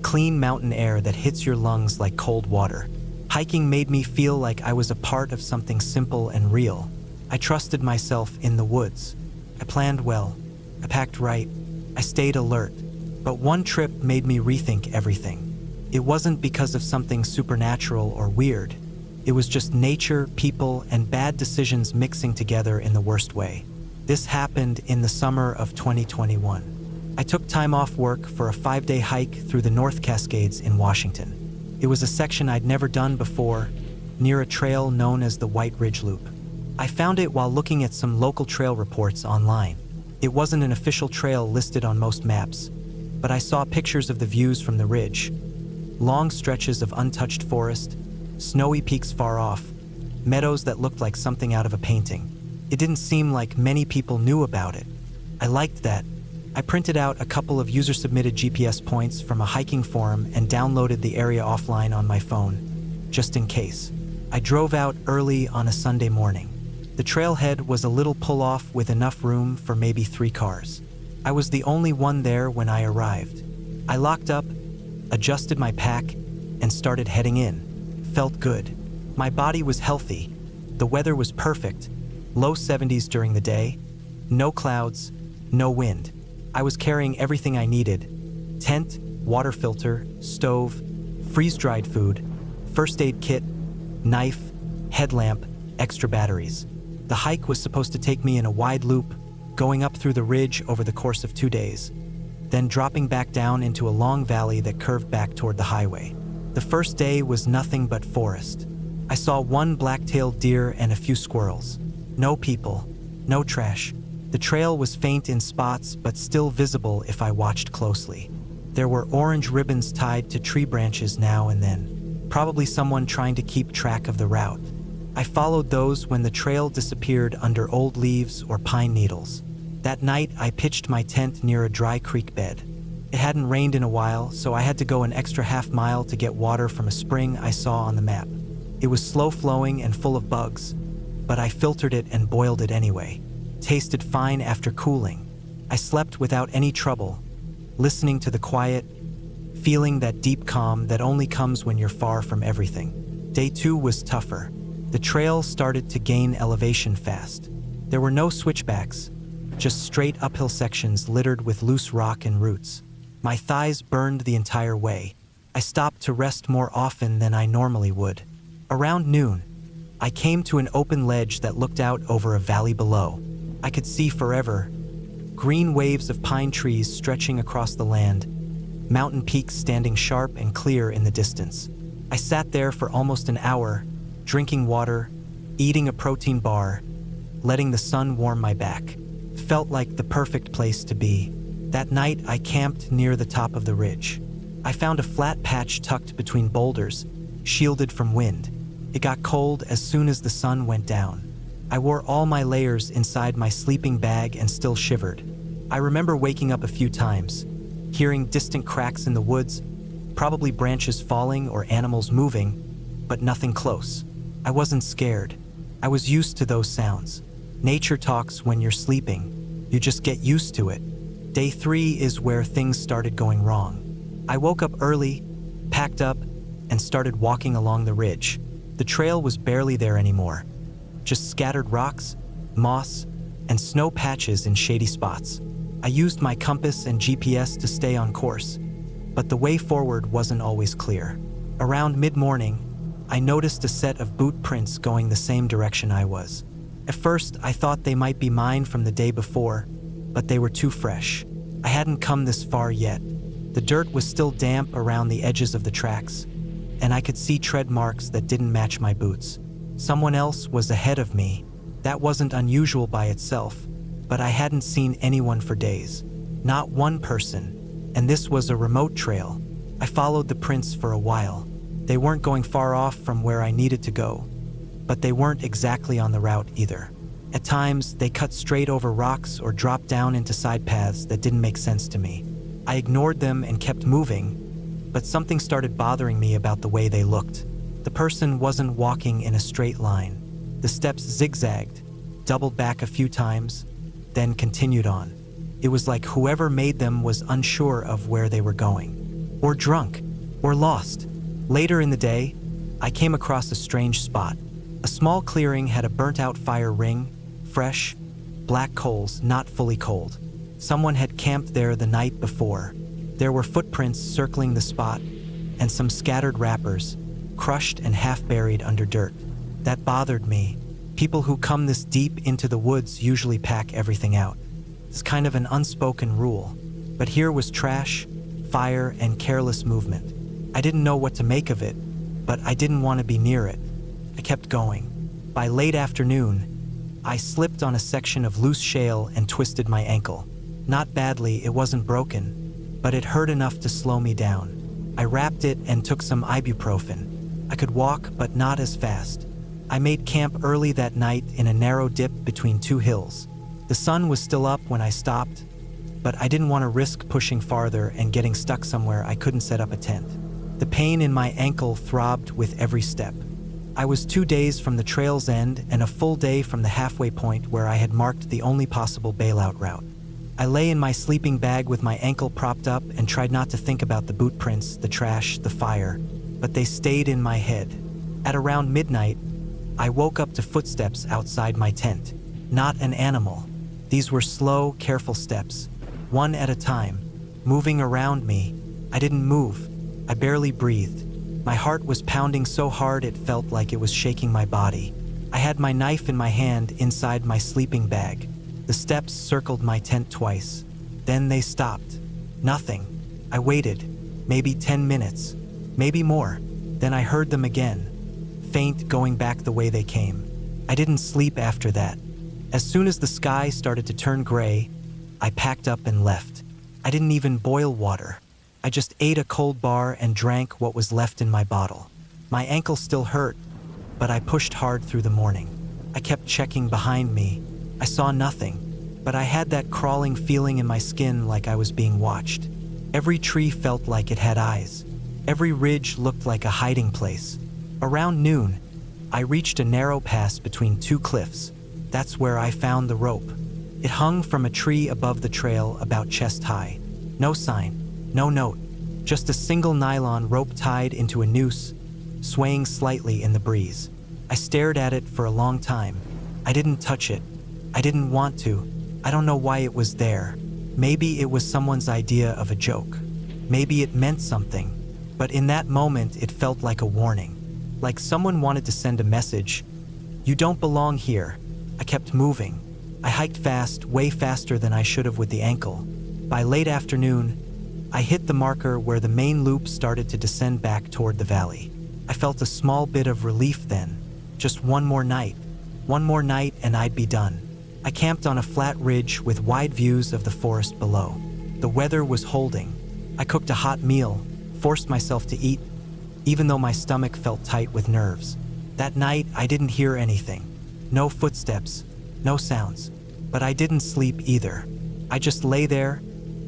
clean mountain air that hits your lungs like cold water. Hiking made me feel like I was a part of something simple and real. I trusted myself in the woods. I planned well. I packed right. I stayed alert. But one trip made me rethink everything. It wasn't because of something supernatural or weird. It was just nature, people, and bad decisions mixing together in the worst way. This happened in the summer of 2021. I took time off work for a 5-day hike through the North Cascades in Washington. It was a section I'd never done before, near a trail known as the White Ridge Loop. I found it while looking at some local trail reports online. It wasn't an official trail listed on most maps, but I saw pictures of the views from the ridge. Long stretches of untouched forest, snowy peaks far off, meadows that looked like something out of a painting. It didn't seem like many people knew about it. I liked that. I printed out a couple of user-submitted GPS points from a hiking forum and downloaded the area offline on my phone, just in case. I drove out early on a Sunday morning. The trailhead was a little pull-off with enough room for maybe 3 cars. I was the only one there when I arrived. I locked up, adjusted my pack, and started heading in. Felt good. My body was healthy. The weather was perfect. Low 70s during the day. No clouds, no wind. I was carrying everything I needed: tent, water filter, stove, freeze-dried food, first aid kit, knife, headlamp, extra batteries. The hike was supposed to take me in a wide loop, going up through the ridge over the course of 2 days, then dropping back down into a long valley that curved back toward the highway. The first day was nothing but forest. I saw 1 black-tailed deer and a few squirrels. No people, no trash. The trail was faint in spots, but still visible if I watched closely. There were orange ribbons tied to tree branches now and then, probably someone trying to keep track of the route. I followed those when the trail disappeared under old leaves or pine needles. That night, I pitched my tent near a dry creek bed. It hadn't rained in a while, so I had to go an extra half-mile to get water from a spring I saw on the map. It was slow-flowing and full of bugs, but I filtered it and boiled it anyway. Tasted fine after cooling. I slept without any trouble, listening to the quiet, feeling that deep calm that only comes when you're far from everything. Day 2 was tougher. The trail started to gain elevation fast. There were no switchbacks, just straight uphill sections littered with loose rock and roots. My thighs burned the entire way. I stopped to rest more often than I normally would. Around noon, I came to an open ledge that looked out over a valley below. I could see forever. Green waves of pine trees stretching across the land, mountain peaks standing sharp and clear in the distance. I sat there for almost an hour, drinking water, eating a protein bar, letting the sun warm my back. Felt like the perfect place to be. That night, I camped near the top of the ridge. I found a flat patch tucked between boulders, shielded from wind. It got cold as soon as the sun went down. I wore all my layers inside my sleeping bag and still shivered. I remember waking up a few times, hearing distant cracks in the woods, probably branches falling or animals moving, but nothing close. I wasn't scared. I was used to those sounds. Nature talks when you're sleeping. You just get used to it. Day 3 is where things started going wrong. I woke up early, packed up, and started walking along the ridge. The trail was barely there anymore. Just scattered rocks, moss, and snow patches in shady spots. I used my compass and GPS to stay on course, but the way forward wasn't always clear. Around mid-morning, I noticed a set of boot prints going the same direction I was. At first, I thought they might be mine from the day before, but they were too fresh. I hadn't come this far yet. The dirt was still damp around the edges of the tracks, and I could see tread marks that didn't match my boots. Someone else was ahead of me. That wasn't unusual by itself, but I hadn't seen anyone for days. Not one person, and this was a remote trail. I followed the prints for a while. They weren't going far off from where I needed to go, but they weren't exactly on the route either. At times, they cut straight over rocks or dropped down into side paths that didn't make sense to me. I ignored them and kept moving, but something started bothering me about the way they looked. The person wasn't walking in a straight line. The steps zigzagged, doubled back a few times, then continued on. It was like whoever made them was unsure of where they were going, or drunk, or lost. Later in the day, I came across a strange spot. A small clearing had a burnt-out fire ring, fresh, black coals not fully cold. Someone had camped there the night before. There were footprints circling the spot, and some scattered wrappers, crushed and half-buried under dirt. That bothered me. People who come this deep into the woods usually pack everything out. It's kind of an unspoken rule. But here was trash, fire, and careless movement. I didn't know what to make of it, but I didn't want to be near it. I kept going. By late afternoon, I slipped on a section of loose shale and twisted my ankle. Not badly, it wasn't broken, but it hurt enough to slow me down. I wrapped it and took some ibuprofen. I could walk, but not as fast. I made camp early that night in a narrow dip between two hills. The sun was still up when I stopped, but I didn't want to risk pushing farther and getting stuck somewhere I couldn't set up a tent. The pain in my ankle throbbed with every step. I was 2 days from the trail's end and a full day from the halfway point where I had marked the only possible bailout route. I lay in my sleeping bag with my ankle propped up and tried not to think about the boot prints, the trash, the fire, but they stayed in my head. At around midnight, I woke up to footsteps outside my tent. Not an animal. These were slow, careful steps, one at a time, moving around me. I didn't move. I barely breathed. My heart was pounding so hard it felt like it was shaking my body. I had my knife in my hand inside my sleeping bag. The steps circled my tent twice. Then they stopped. Nothing. I waited. Maybe 10 minutes. Maybe more. Then I heard them again. Faint, going back the way they came. I didn't sleep after that. As soon as the sky started to turn gray, I packed up and left. I didn't even boil water. I just ate a cold bar and drank what was left in my bottle. My ankle still hurt, but I pushed hard through the morning. I kept checking behind me. I saw nothing, but I had that crawling feeling in my skin like I was being watched. Every tree felt like it had eyes. Every ridge looked like a hiding place. Around noon, I reached a narrow pass between two cliffs. That's where I found the rope. It hung from a tree above the trail about chest high. No sign, no note, just a single nylon rope tied into a noose, swaying slightly in the breeze. I stared at it for a long time. I didn't touch it. I didn't want to. I don't know why it was there. Maybe it was someone's idea of a joke. Maybe it meant something. But in that moment, it felt like a warning. Like someone wanted to send a message. You don't belong here. I kept moving. I hiked fast, way faster than I should have with the ankle. By late afternoon, I hit the marker where the main loop started to descend back toward the valley. I felt a small bit of relief then. Just one more night. One more night and I'd be done. I camped on a flat ridge with wide views of the forest below. The weather was holding. I cooked a hot meal, forced myself to eat, even though my stomach felt tight with nerves. That night, I didn't hear anything. No footsteps, no sounds. But I didn't sleep either. I just lay there,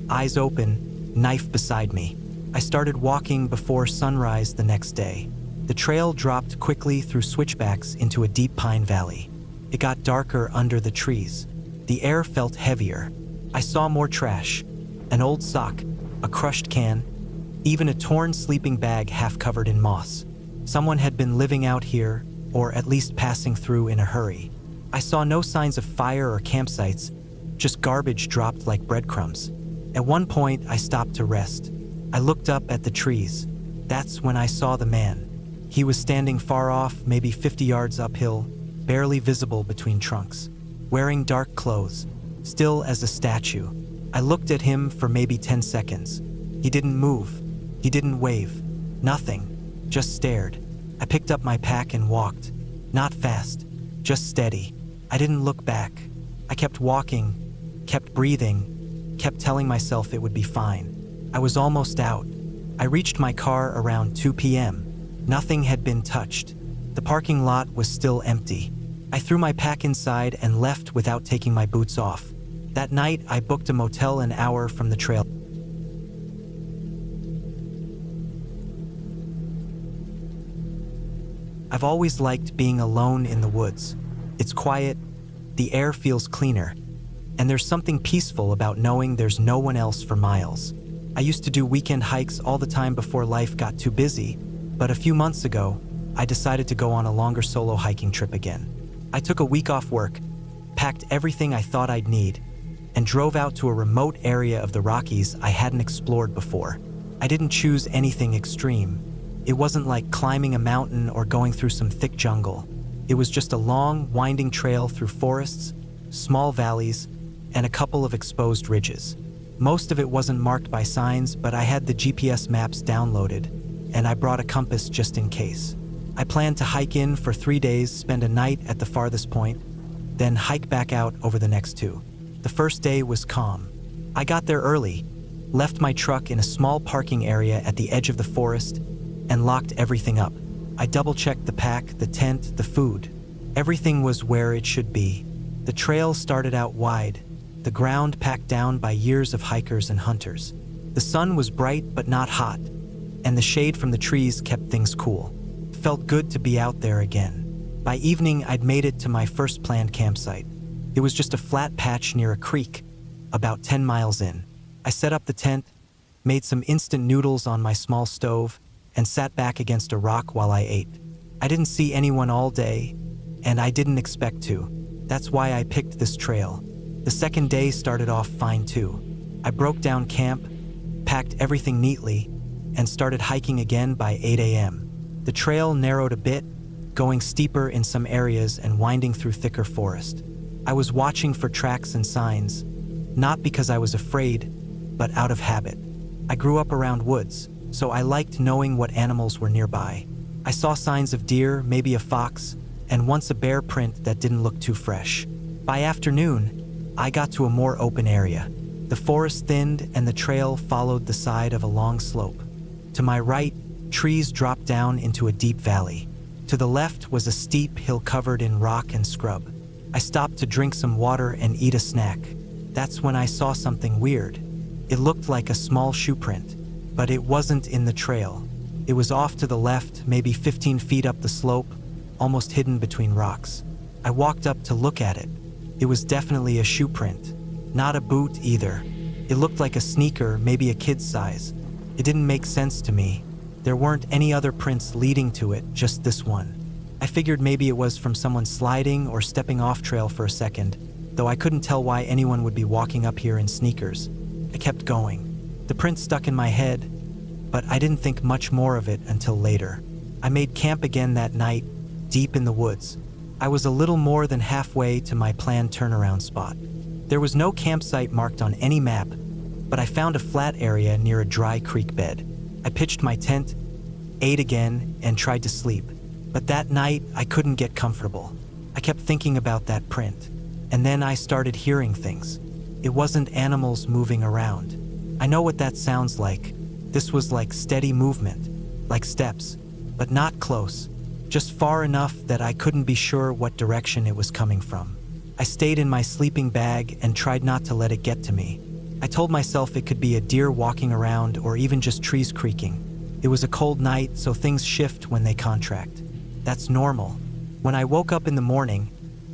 eyes open, knife beside me. I started walking before sunrise the next day. The trail dropped quickly through switchbacks into a deep pine valley. It got darker under the trees. The air felt heavier. I saw more trash. An old sock, a crushed can, even a torn sleeping bag half covered in moss. Someone had been living out here, or at least passing through in a hurry. I saw no signs of fire or campsites, just garbage dropped like breadcrumbs. At one point, I stopped to rest. I looked up at the trees. That's when I saw the man. He was standing far off, maybe 50 yards uphill, barely visible between trunks, wearing dark clothes, still as a statue. I looked at him for maybe 10 seconds. He didn't move. He didn't wave. Nothing. Just stared. I picked up my pack and walked. Not fast. Just steady. I didn't look back. I kept walking, kept breathing, kept telling myself it would be fine. I was almost out. I reached my car around 2 p.m. Nothing had been touched. The parking lot was still empty. I threw my pack inside and left without taking my boots off. That night, I booked a motel an hour from the trail. I've always liked being alone in the woods. It's quiet, the air feels cleaner, and there's something peaceful about knowing there's no one else for miles. I used to do weekend hikes all the time before life got too busy, but a few months ago, I decided to go on a longer solo hiking trip again. I took a week off work, packed everything I thought I'd need, and drove out to a remote area of the Rockies I hadn't explored before. I didn't choose anything extreme. It wasn't like climbing a mountain or going through some thick jungle. It was just a long, winding trail through forests, small valleys, and a couple of exposed ridges. Most of it wasn't marked by signs, but I had the GPS maps downloaded, and I brought a compass just in case. I planned to hike in for 3 days, spend a night at the farthest point, then hike back out over the next 2. The first day was calm. I got there early, left my truck in a small parking area at the edge of the forest, and locked everything up. I double-checked the pack, the tent, the food. Everything was where it should be. The trail started out wide, the ground packed down by years of hikers and hunters. The sun was bright but not hot, and the shade from the trees kept things cool. It felt good to be out there again. By evening, I'd made it to my first planned campsite. It was just a flat patch near a creek, about 10 miles in. I set up the tent, made some instant noodles on my small stove, and sat back against a rock while I ate. I didn't see anyone all day, and I didn't expect to. That's why I picked this trail. The second day started off fine too. I broke down camp, packed everything neatly, and started hiking again by 8 a.m. The trail narrowed a bit, going steeper in some areas and winding through thicker forest. I was watching for tracks and signs, not because I was afraid, but out of habit. I grew up around woods, so I liked knowing what animals were nearby. I saw signs of deer, maybe a fox, and once a bear print that didn't look too fresh. By afternoon, I got to a more open area. The forest thinned and the trail followed the side of a long slope. To my right, trees dropped down into a deep valley. To the left was a steep hill covered in rock and scrub. I stopped to drink some water and eat a snack. That's when I saw something weird. It looked like a small shoe print, but it wasn't in the trail. It was off to the left, maybe 15 feet up the slope, almost hidden between rocks. I walked up to look at it. It was definitely a shoe print, not a boot either. It looked like a sneaker, maybe a kid's size. It didn't make sense to me. There weren't any other prints leading to it, just this one. I figured maybe it was from someone sliding or stepping off trail for a second, though I couldn't tell why anyone would be walking up here in sneakers. I kept going. The print stuck in my head, but I didn't think much more of it until later. I made camp again that night, deep in the woods. I was a little more than halfway to my planned turnaround spot. There was no campsite marked on any map, but I found a flat area near a dry creek bed. I pitched my tent, ate again, and tried to sleep. But that night, I couldn't get comfortable. I kept thinking about that print, and then I started hearing things. It wasn't animals moving around. I know what that sounds like. This was like steady movement, like steps, but not close, just far enough that I couldn't be sure what direction it was coming from. I stayed in my sleeping bag and tried not to let it get to me. I told myself it could be a deer walking around or even just trees creaking. It was a cold night, so things shift when they contract. That's normal. When I woke up in the morning,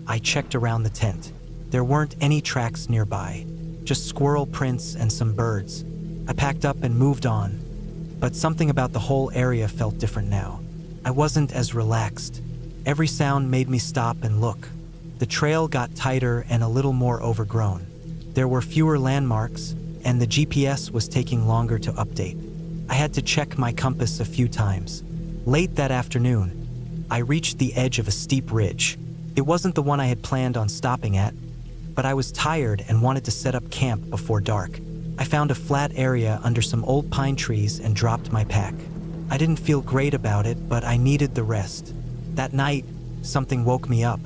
I checked around the tent. There weren't any tracks nearby, just squirrel prints and some birds. I packed up and moved on, but something about the whole area felt different now. I wasn't as relaxed. Every sound made me stop and look. The trail got tighter and a little more overgrown. There were fewer landmarks, and the GPS was taking longer to update. I had to check my compass a few times. Late that afternoon, I reached the edge of a steep ridge. It wasn't the one I had planned on stopping at, but I was tired and wanted to set up camp before dark. I found a flat area under some old pine trees and dropped my pack. I didn't feel great about it, but I needed the rest. That night, something woke me up.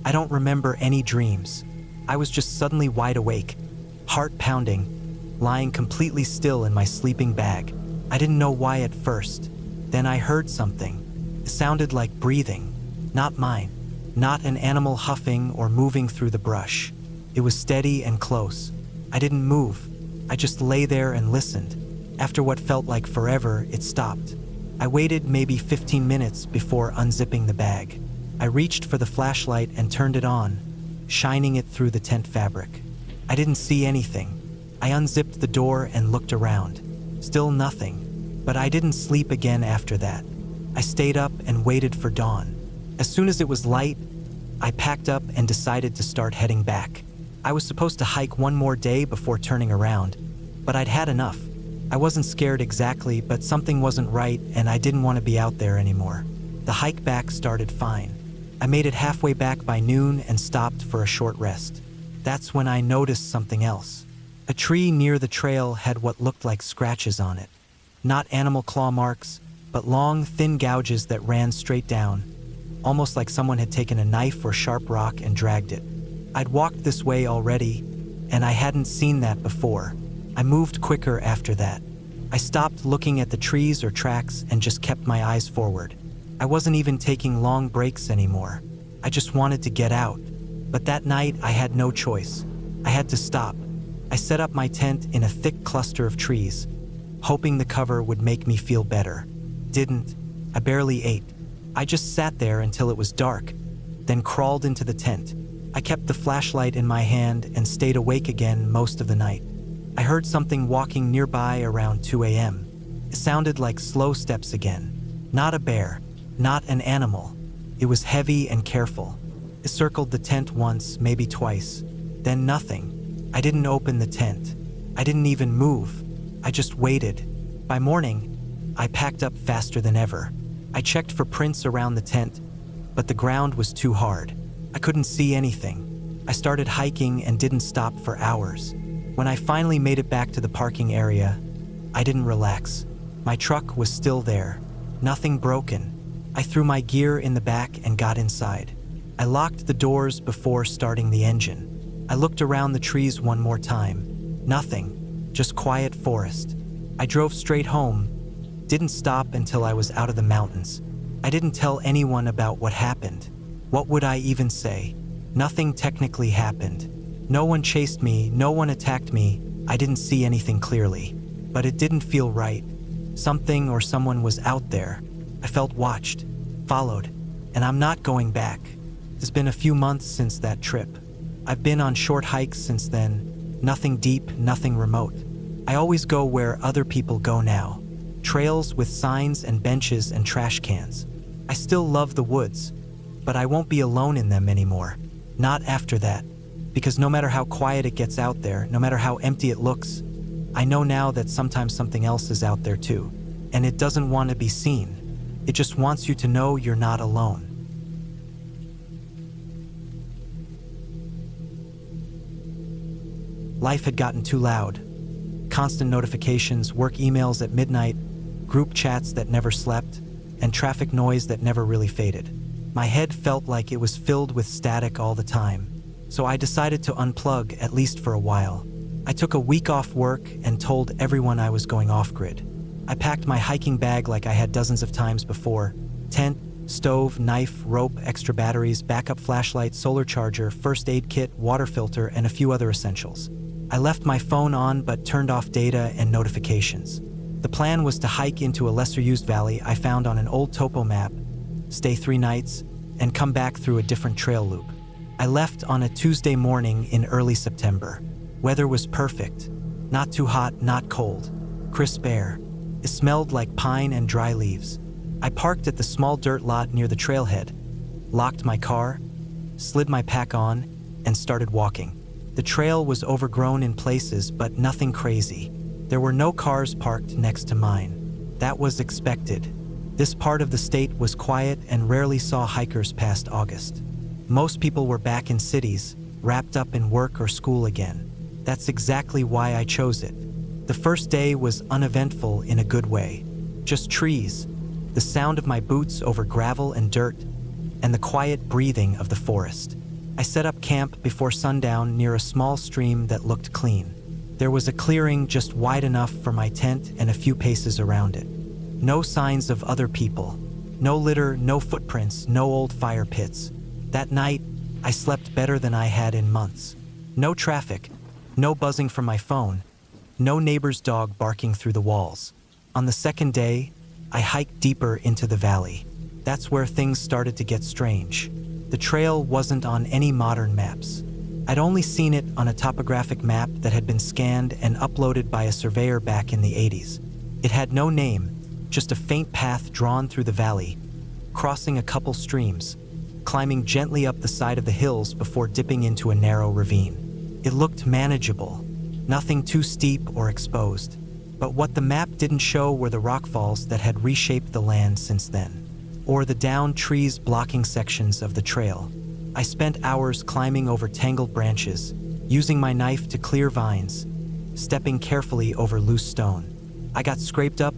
I don't remember any dreams. I was just suddenly wide awake, heart pounding, lying completely still in my sleeping bag. I didn't know why at first. Then I heard something. It sounded like breathing, not mine, not an animal huffing or moving through the brush. It was steady and close. I didn't move. I just lay there and listened. After what felt like forever, it stopped. I waited maybe 15 minutes before unzipping the bag. I reached for the flashlight and turned it on, shining it through the tent fabric. I didn't see anything. I unzipped the door and looked around. Still nothing, but I didn't sleep again after that. I stayed up and waited for dawn. As soon as it was light, I packed up and decided to start heading back. I was supposed to hike one more day before turning around, but I'd had enough. I wasn't scared exactly, but something wasn't right and I didn't want to be out there anymore. The hike back started fine. I made it halfway back by noon and stopped for a short rest. That's when I noticed something else. A tree near the trail had what looked like scratches on it. Not animal claw marks, but long, thin gouges that ran straight down, almost like someone had taken a knife or sharp rock and dragged it. I'd walked this way already, and I hadn't seen that before. I moved quicker after that. I stopped looking at the trees or tracks and just kept my eyes forward. I wasn't even taking long breaks anymore. I just wanted to get out. But that night, I had no choice. I had to stop. I set up my tent in a thick cluster of trees, hoping the cover would make me feel better. Didn't. I barely ate. I just sat there until it was dark, then crawled into the tent. I kept the flashlight in my hand and stayed awake again most of the night. I heard something walking nearby around 2 a.m. It sounded like slow steps again. Not a bear, not an animal. It was heavy and careful. It circled the tent once, maybe twice. Then nothing. I didn't open the tent. I didn't even move. I just waited. By morning, I packed up faster than ever. I checked for prints around the tent, but the ground was too hard. I couldn't see anything. I started hiking and didn't stop for hours. When I finally made it back to the parking area, I didn't relax. My truck was still there. Nothing broken. I threw my gear in the back and got inside. I locked the doors before starting the engine. I looked around the trees one more time. Nothing. Just quiet forest. I drove straight home. Didn't stop until I was out of the mountains. I didn't tell anyone about what happened. What would I even say? Nothing technically happened. No one chased me, no one attacked me. I didn't see anything clearly. But it didn't feel right. Something or someone was out there. I felt watched, followed, and I'm not going back. It's been a few months since that trip. I've been on short hikes since then. Nothing deep, nothing remote. I always go where other people go now. Trails with signs and benches and trash cans. I still love the woods, but I won't be alone in them anymore. Not after that. Because no matter how quiet it gets out there, no matter how empty it looks, I know now that sometimes something else is out there too. And it doesn't want to be seen. It just wants you to know you're not alone. Life had gotten too loud. Constant notifications, work emails at midnight, group chats that never slept, and traffic noise that never really faded. My head felt like it was filled with static all the time. So I decided to unplug, at least for a while. I took a week off work and told everyone I was going off-grid. I packed my hiking bag like I had dozens of times before. Tent, stove, knife, rope, extra batteries, backup flashlight, solar charger, first aid kit, water filter, and a few other essentials. I left my phone on but turned off data and notifications. The plan was to hike into a lesser-used valley I found on an old topo map, stay 3 nights, and come back through a different trail loop. I left on a Tuesday morning in early September. Weather was perfect. Not too hot, not cold. Crisp air. It smelled like pine and dry leaves. I parked at the small dirt lot near the trailhead, locked my car, slid my pack on, and started walking. The trail was overgrown in places, but nothing crazy. There were no cars parked next to mine. That was expected. This part of the state was quiet and rarely saw hikers past August. Most people were back in cities, wrapped up in work or school again. That's exactly why I chose it. The first day was uneventful in a good way. Just trees, the sound of my boots over gravel and dirt, and the quiet breathing of the forest. I set up camp before sundown near a small stream that looked clean. There was a clearing just wide enough for my tent and a few paces around it. No signs of other people. No litter, no footprints, no old fire pits. That night, I slept better than I had in months. No traffic, no buzzing from my phone, no neighbor's dog barking through the walls. On the second day, I hiked deeper into the valley. That's where things started to get strange. The trail wasn't on any modern maps. I'd only seen it on a topographic map that had been scanned and uploaded by a surveyor back in the 80s. It had no name, just a faint path drawn through the valley, crossing a couple streams, climbing gently up the side of the hills before dipping into a narrow ravine. It looked manageable, nothing too steep or exposed. But what the map didn't show were the rockfalls that had reshaped the land since then. or the downed trees blocking sections of the trail. I spent hours climbing over tangled branches, using my knife to clear vines, stepping carefully over loose stone. I got scraped up,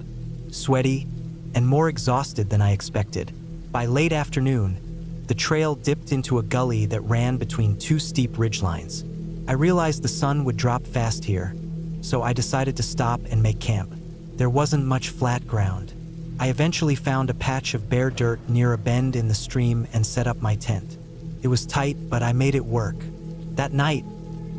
sweaty, and more exhausted than I expected. By late afternoon, the trail dipped into a gully that ran between two steep ridgelines. I realized the sun would drop fast here, so I decided to stop and make camp. There wasn't much flat ground. I eventually found a patch of bare dirt near a bend in the stream and set up my tent. It was tight, but I made it work. That night,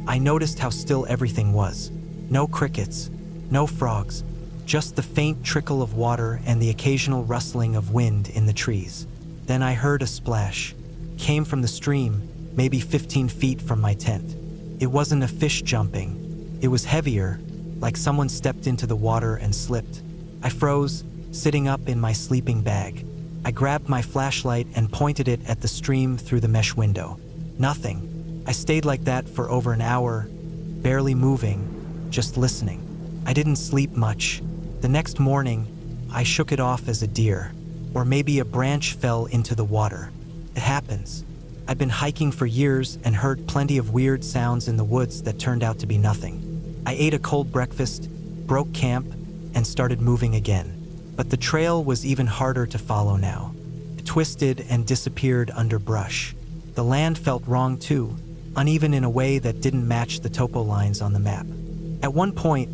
I noticed how still everything was. No crickets, no frogs, just the faint trickle of water and the occasional rustling of wind in the trees. Then I heard a splash. Came from the stream, maybe 15 feet from my tent. It wasn't a fish jumping. It was heavier, like someone stepped into the water and slipped. I froze, sitting up in my sleeping bag. I grabbed my flashlight and pointed it at the stream through the mesh window. Nothing. I stayed like that for over an hour, barely moving, just listening. I didn't sleep much. The next morning, I shook it off as a deer, or maybe a branch fell into the water. It happens. I'd been hiking for years and heard plenty of weird sounds in the woods that turned out to be nothing. I ate a cold breakfast, broke camp, and started moving again. But the trail was even harder to follow now. It twisted and disappeared under brush. The land felt wrong too, uneven in a way that didn't match the topo lines on the map. At one point,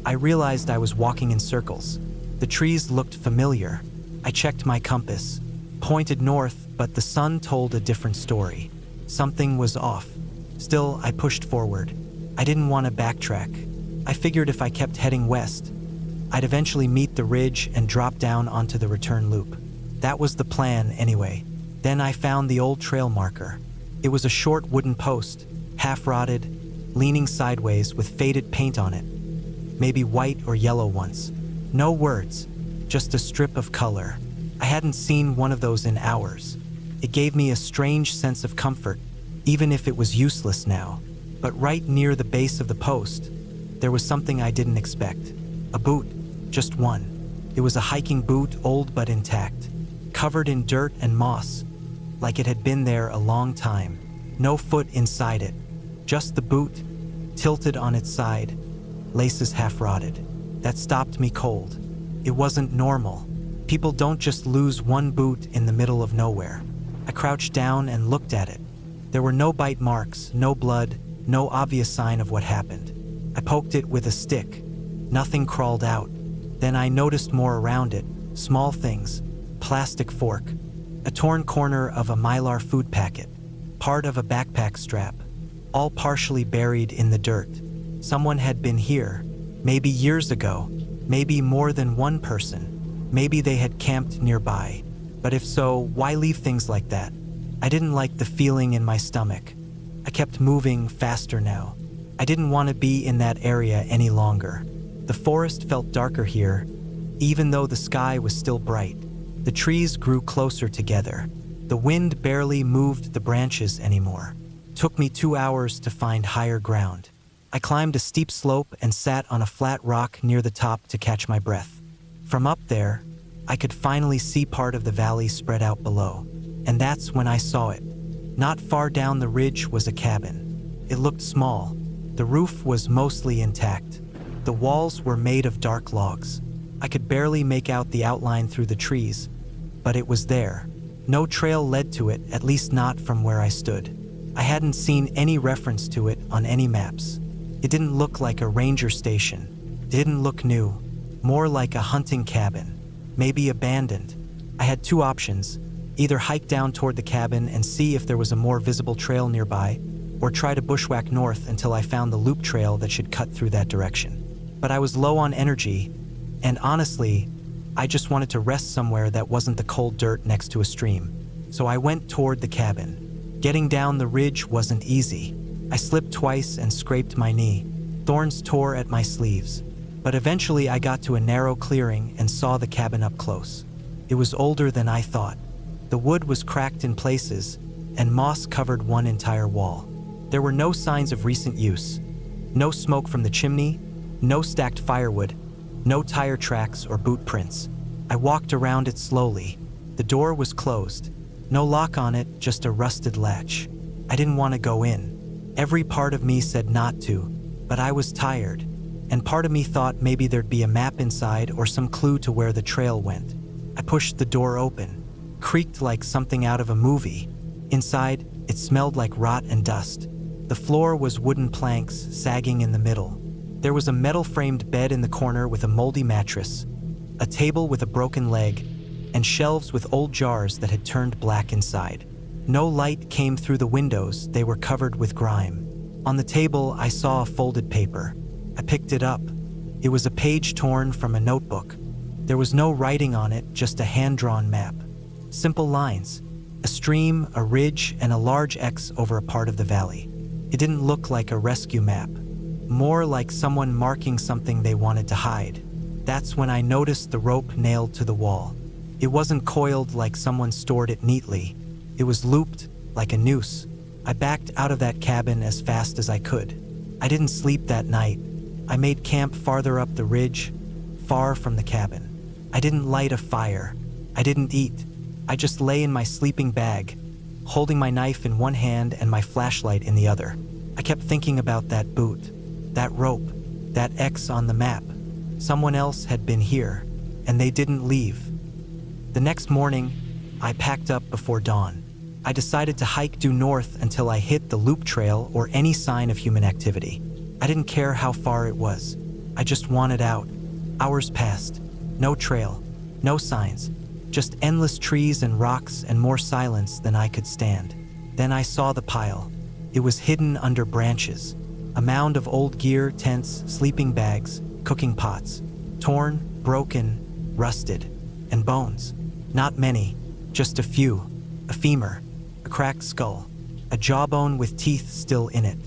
I realized I was walking in circles. The trees looked familiar. I checked my compass, pointed north, but the sun told a different story. Something was off. Still, I pushed forward. I didn't want to backtrack. I figured if I kept heading west, I'd eventually meet the ridge and drop down onto the return loop. That was the plan anyway. Then I found the old trail marker. It was a short wooden post, half-rotted, leaning sideways with faded paint on it. Maybe white or yellow once. No words, just a strip of color. I hadn't seen one of those in hours. It gave me a strange sense of comfort, even if it was useless now. But right near the base of the post, there was something I didn't expect. A boot, just one. It was a hiking boot, old but intact, covered in dirt and moss, like it had been there a long time. No foot inside it, just the boot, tilted on its side, laces half-rotted. That stopped me cold. It wasn't normal. People don't just lose one boot in the middle of nowhere. I crouched down and looked at it. There were no bite marks, no blood, no obvious sign of what happened. I poked it with a stick. Nothing crawled out. Then I noticed more around it, small things, plastic fork, a torn corner of a Mylar food packet, part of a backpack strap, all partially buried in the dirt. Someone had been here, maybe years ago, maybe more than one person. Maybe they had camped nearby. But if so, why leave things like that? I didn't like the feeling in my stomach. I kept moving faster now. I didn't want to be in that area any longer. The forest felt darker here, even though the sky was still bright. The trees grew closer together. The wind barely moved the branches anymore. It took me 2 hours to find higher ground. I climbed a steep slope and sat on a flat rock near the top to catch my breath. From up there, I could finally see part of the valley spread out below. And that's when I saw it. Not far down the ridge was a cabin. It looked small. The roof was mostly intact. The walls were made of dark logs. I could barely make out the outline through the trees, but it was there. No trail led to it, at least not from where I stood. I hadn't seen any reference to it on any maps. It didn't look like a ranger station. It didn't look new. More like a hunting cabin, maybe abandoned. I had two options: either hike down toward the cabin and see if there was a more visible trail nearby, or try to bushwhack north until I found the loop trail that should cut through that direction. But I was low on energy, and honestly, I just wanted to rest somewhere that wasn't the cold dirt next to a stream. So I went toward the cabin. Getting down the ridge wasn't easy. I slipped twice and scraped my knee. Thorns tore at my sleeves. But eventually I got to a narrow clearing and saw the cabin up close. It was older than I thought. The wood was cracked in places, and moss covered one entire wall. There were no signs of recent use. No smoke from the chimney, no stacked firewood, no tire tracks or boot prints. I walked around it slowly, The door was closed. No lock on it, just a rusted latch. I didn't want to go in. Every part of me said not to, but I was tired, and part of me thought maybe there'd be a map inside or some clue to where the trail went. I pushed the door open, creaked like something out of a movie. Inside, it smelled like rot and dust. The floor was wooden planks sagging in the middle. There was a metal-framed bed in the corner with a moldy mattress, a table with a broken leg, and shelves with old jars that had turned black inside. No light came through the windows, they were covered with grime. On the table, I saw a folded paper. I picked it up. It was a page torn from a notebook. There was no writing on it, just a hand-drawn map. Simple lines, a stream, a ridge, and a large X over a part of the valley. It didn't look like a rescue map, more like someone marking something they wanted to hide. That's when I noticed the rope nailed to the wall. It wasn't coiled like someone stored it neatly. It was looped like a noose. I backed out of that cabin as fast as I could. I didn't sleep that night. I made camp farther up the ridge, far from the cabin. I didn't light a fire. I didn't eat. I just lay in my sleeping bag, holding my knife in one hand and my flashlight in the other. I kept thinking about that boot, that rope, that X on the map. Someone else had been here, and they didn't leave. The next morning, I packed up before dawn. I decided to hike due north until I hit the loop trail or any sign of human activity. I didn't care how far it was. I just wanted out. Hours passed. No trail, no signs, just endless trees and rocks and more silence than I could stand. Then I saw the pile. It was hidden under branches. A mound of old gear, tents, sleeping bags, cooking pots. Torn, broken, rusted, and bones. Not many, just a few. A femur, a cracked skull, a jawbone with teeth still in it.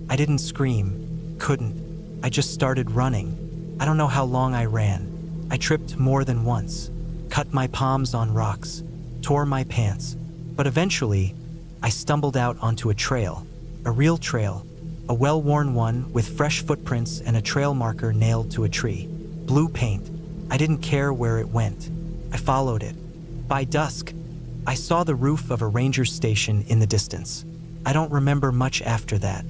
I didn't scream, couldn't. I just started running. I don't know how long I ran. I tripped more than once, cut my palms on rocks, tore my pants. But eventually, I stumbled out onto a trail, a real trail, a well-worn one with fresh footprints and a trail marker nailed to a tree. Blue paint. I didn't care where it went. I followed it. By dusk, I saw the roof of a ranger station in the distance. I don't remember much after that.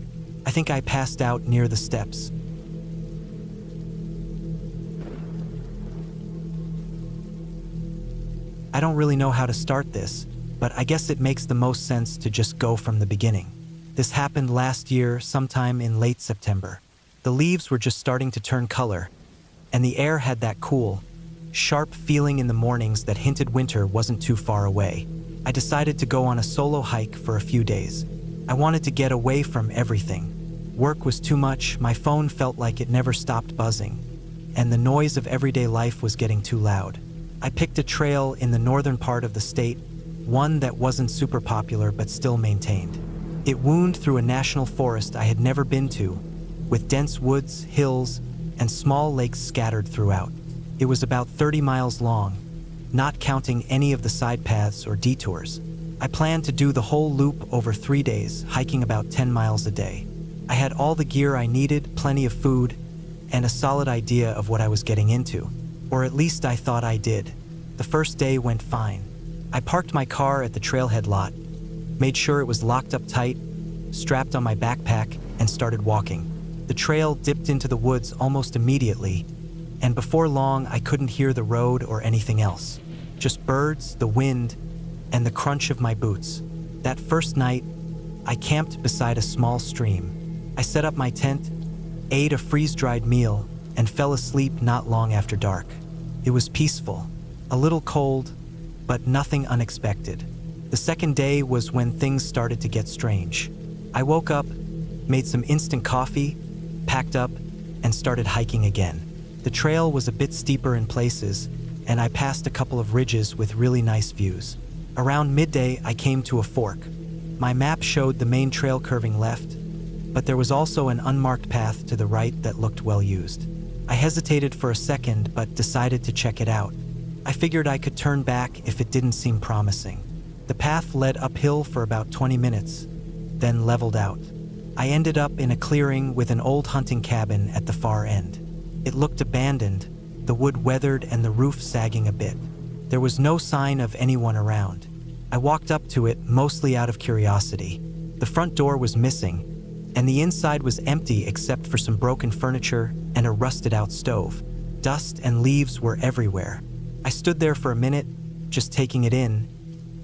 I think I passed out near the steps. I don't really know how to start this, but I guess it makes the most sense to just go from the beginning. This happened last year, sometime in late September. The leaves were just starting to turn color, and the air had that cool, sharp feeling in the mornings that hinted winter wasn't too far away. I decided to go on a solo hike for a few days. I wanted to get away from everything. Work was too much, my phone felt like it never stopped buzzing, and the noise of everyday life was getting too loud. I picked a trail in the northern part of the state, one that wasn't super popular but still maintained. It wound through a national forest I had never been to, with dense woods, hills, and small lakes scattered throughout. It was about 30 miles long, not counting any of the side paths or detours. I planned to do the whole loop over 3 days, hiking about 10 miles a day. I had all the gear I needed, plenty of food, and a solid idea of what I was getting into. Or at least I thought I did. The first day went fine. I parked my car at the trailhead lot, made sure it was locked up tight, strapped on my backpack, and started walking. The trail dipped into the woods almost immediately, and before long I couldn't hear the road or anything else. Just birds, the wind, and the crunch of my boots. That first night, I camped beside a small stream. I set up my tent, ate a freeze-dried meal, and fell asleep not long after dark. It was peaceful, a little cold, but nothing unexpected. The second day was when things started to get strange. I woke up, made some instant coffee, packed up, and started hiking again. The trail was a bit steeper in places, and I passed a couple of ridges with really nice views. Around midday, I came to a fork. My map showed the main trail curving left, but there was also an unmarked path to the right that looked well used. I hesitated for a second, but decided to check it out. I figured I could turn back if it didn't seem promising. The path led uphill for about 20 minutes, then leveled out. I ended up in a clearing with an old hunting cabin at the far end. It looked abandoned, the wood weathered and the roof sagging a bit. There was no sign of anyone around. I walked up to it, mostly out of curiosity. The front door was missing, and the inside was empty except for some broken furniture and a rusted-out stove. Dust and leaves were everywhere. I stood there for a minute, just taking it in,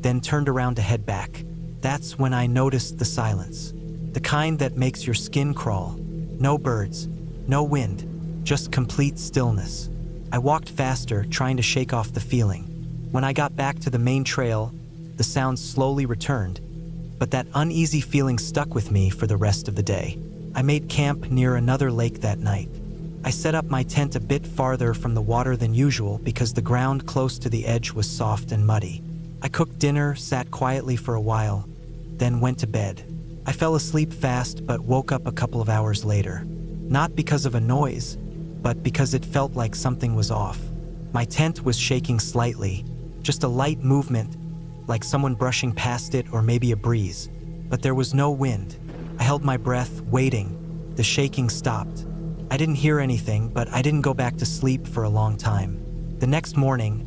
then turned around to head back. That's when I noticed the silence. The kind that makes your skin crawl. No birds, no wind, just complete stillness. I walked faster, trying to shake off the feeling. When I got back to the main trail, the sounds slowly returned, but that uneasy feeling stuck with me for the rest of the day. I made camp near another lake that night. I set up my tent a bit farther from the water than usual because the ground close to the edge was soft and muddy. I cooked dinner, sat quietly for a while, then went to bed. I fell asleep fast but woke up a couple of hours later. Not because of a noise, but because it felt like something was off. My tent was shaking slightly, just a light movement, like someone brushing past it or maybe a breeze. But there was no wind. I held my breath, waiting. The shaking stopped. I didn't hear anything, but I didn't go back to sleep for a long time. The next morning,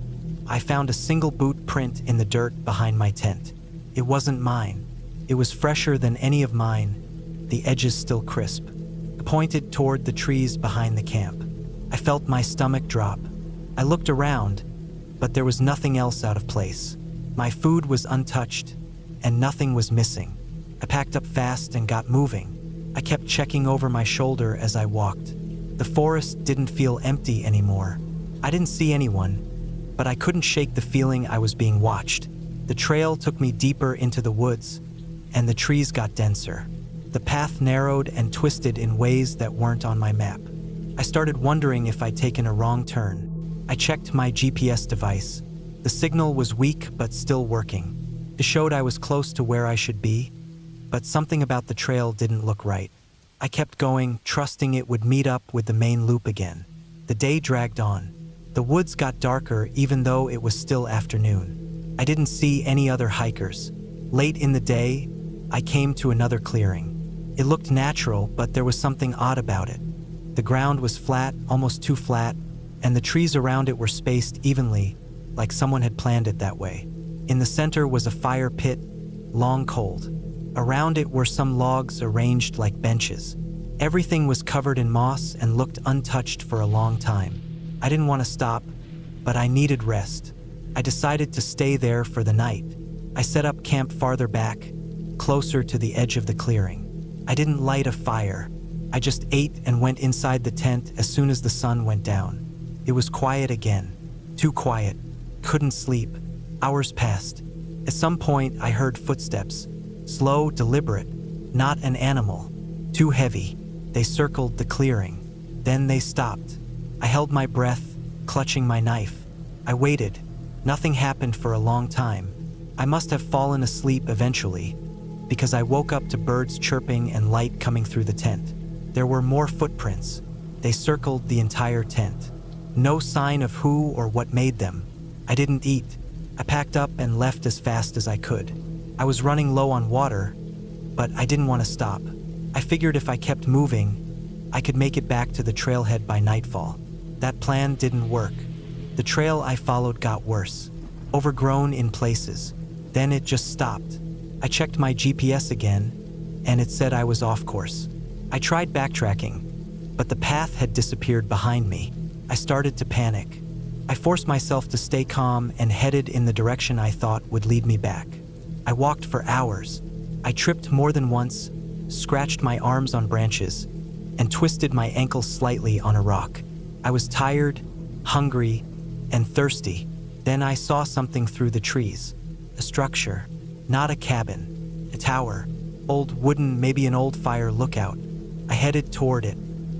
I found a single boot print in the dirt behind my tent. It wasn't mine. It was fresher than any of mine, the edges still crisp. I pointed toward the trees behind the camp. I felt my stomach drop. I looked around, but there was nothing else out of place. My food was untouched, and nothing was missing. I packed up fast and got moving. I kept checking over my shoulder as I walked. The forest didn't feel empty anymore. I didn't see anyone, but I couldn't shake the feeling I was being watched. The trail took me deeper into the woods, and the trees got denser. The path narrowed and twisted in ways that weren't on my map. I started wondering if I'd taken a wrong turn. I checked my GPS device. The signal was weak but still working. It showed I was close to where I should be, but something about the trail didn't look right. I kept going, trusting it would meet up with the main loop again. The day dragged on. The woods got darker even though it was still afternoon. I didn't see any other hikers. Late in the day, I came to another clearing. It looked natural, but there was something odd about it. The ground was flat, almost too flat, and the trees around it were spaced evenly, like someone had planned it that way. In the center was a fire pit, long cold. Around it were some logs arranged like benches. Everything was covered in moss and looked untouched for a long time. I didn't want to stop, but I needed rest. I decided to stay there for the night. I set up camp farther back, closer to the edge of the clearing. I didn't light a fire. I just ate and went inside the tent as soon as the sun went down. It was quiet again. Too quiet. Couldn't sleep. Hours passed. At some point, I heard footsteps. Slow, deliberate. Not an animal. Too heavy. They circled the clearing. Then they stopped. I held my breath, clutching my knife. I waited. Nothing happened for a long time. I must have fallen asleep eventually, because I woke up to birds chirping and light coming through the tent. There were more footprints. They circled the entire tent. No sign of who or what made them. I didn't eat. I packed up and left as fast as I could. I was running low on water, but I didn't want to stop. I figured if I kept moving, I could make it back to the trailhead by nightfall. That plan didn't work. The trail I followed got worse, overgrown in places. Then it just stopped. I checked my GPS again, and it said I was off course. I tried backtracking, but the path had disappeared behind me. I started to panic. I forced myself to stay calm and headed in the direction I thought would lead me back. I walked for hours. I tripped more than once, scratched my arms on branches, and twisted my ankles slightly on a rock. I was tired, hungry, and thirsty. Then I saw something through the trees. A structure, not a cabin, a tower, old wooden, maybe an old fire lookout. I headed toward it.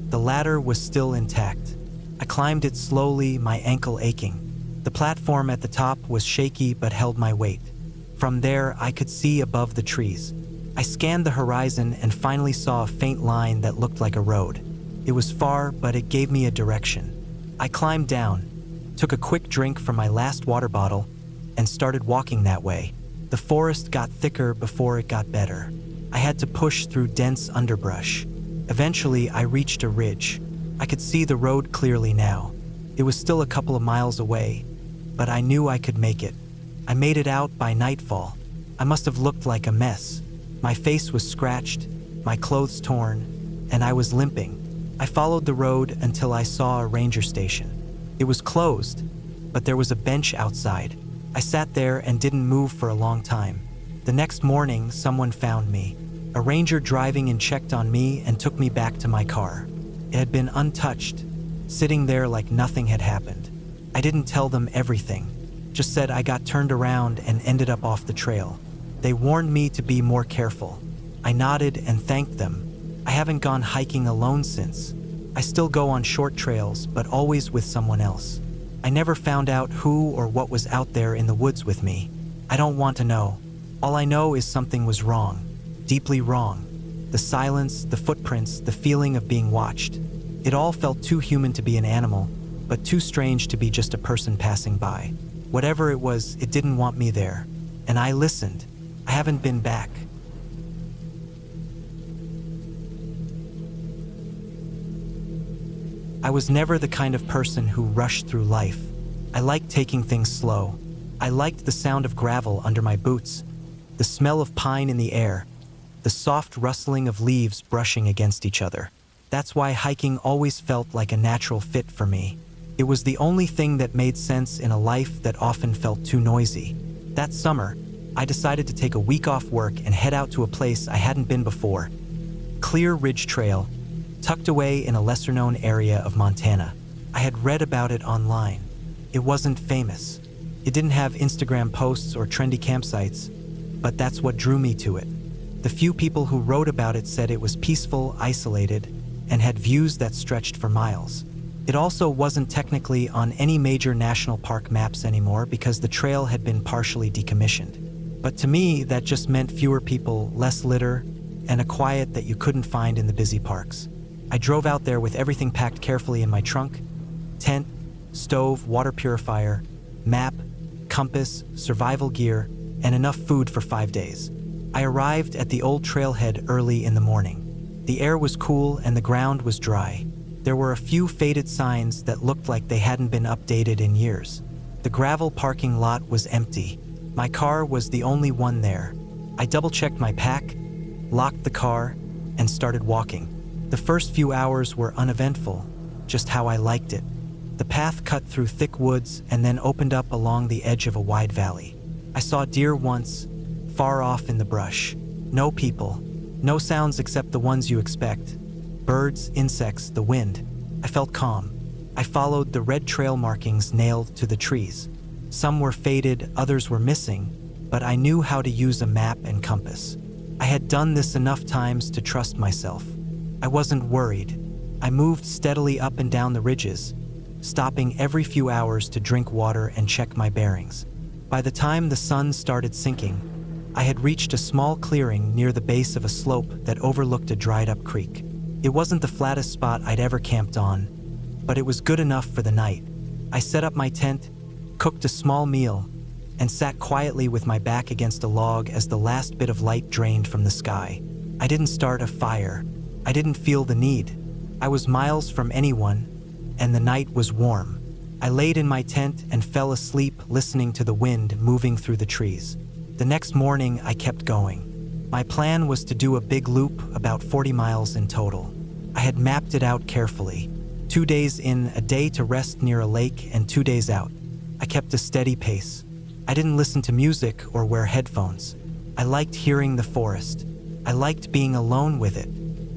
The ladder was still intact. I climbed it slowly, my ankle aching. The platform at the top was shaky but held my weight. From there, I could see above the trees. I scanned the horizon and finally saw a faint line that looked like a road. It was far, but it gave me a direction. I climbed down, took a quick drink from my last water bottle, and started walking that way. The forest got thicker before it got better. I had to push through dense underbrush. Eventually, I reached a ridge. I could see the road clearly now. It was still a couple of miles away, but I knew I could make it. I made it out by nightfall. I must have looked like a mess. My face was scratched, my clothes torn, and I was limping. I followed the road until I saw a ranger station. It was closed, but there was a bench outside. I sat there and didn't move for a long time. The next morning, someone found me. A ranger driving and checked on me and took me back to my car. It had been untouched, sitting there like nothing had happened. I didn't tell them everything, just said I got turned around and ended up off the trail. They warned me to be more careful. I nodded and thanked them. I haven't gone hiking alone since. I still go on short trails, but always with someone else. I never found out who or what was out there in the woods with me. I don't want to know. All I know is something was wrong, deeply wrong. The silence, the footprints, the feeling of being watched. It all felt too human to be an animal, but too strange to be just a person passing by. Whatever it was, it didn't want me there. And I listened. I haven't been back. I was never the kind of person who rushed through life. I liked taking things slow. I liked the sound of gravel under my boots, the smell of pine in the air, the soft rustling of leaves brushing against each other. That's why hiking always felt like a natural fit for me. It was the only thing that made sense in a life that often felt too noisy. That summer, I decided to take a week off work and head out to a place I hadn't been before. Clear Ridge Trail, tucked away in a lesser-known area of Montana. I had read about it online. It wasn't famous. It didn't have Instagram posts or trendy campsites, but that's what drew me to it. The few people who wrote about it said it was peaceful, isolated, and had views that stretched for miles. It also wasn't technically on any major national park maps anymore because the trail had been partially decommissioned. But to me, that just meant fewer people, less litter, and a quiet that you couldn't find in the busy parks. I drove out there with everything packed carefully in my trunk: tent, stove, water purifier, map, compass, survival gear, and enough food for 5 days. I arrived at the old trailhead early in the morning. The air was cool and the ground was dry. There were a few faded signs that looked like they hadn't been updated in years. The gravel parking lot was empty. My car was the only one there. I double-checked my pack, locked the car, and started walking. The first few hours were uneventful, just how I liked it. The path cut through thick woods and then opened up along the edge of a wide valley. I saw deer once, far off in the brush. No people, no sounds except the ones you expect. Birds, insects, the wind. I felt calm. I followed the red trail markings nailed to the trees. Some were faded, others were missing, but I knew how to use a map and compass. I had done this enough times to trust myself. I wasn't worried. I moved steadily up and down the ridges, stopping every few hours to drink water and check my bearings. By the time the sun started sinking, I had reached a small clearing near the base of a slope that overlooked a dried-up creek. It wasn't the flattest spot I'd ever camped on, but it was good enough for the night. I set up my tent, cooked a small meal, and sat quietly with my back against a log as the last bit of light drained from the sky. I didn't start a fire. I didn't feel the need. I was miles from anyone, and the night was warm. I laid in my tent and fell asleep listening to the wind moving through the trees. The next morning, I kept going. My plan was to do a big loop, about 40 miles in total. I had mapped it out carefully. 2 days in, a day to rest near a lake, and 2 days out. I kept a steady pace. I didn't listen to music or wear headphones. I liked hearing the forest. I liked being alone with it.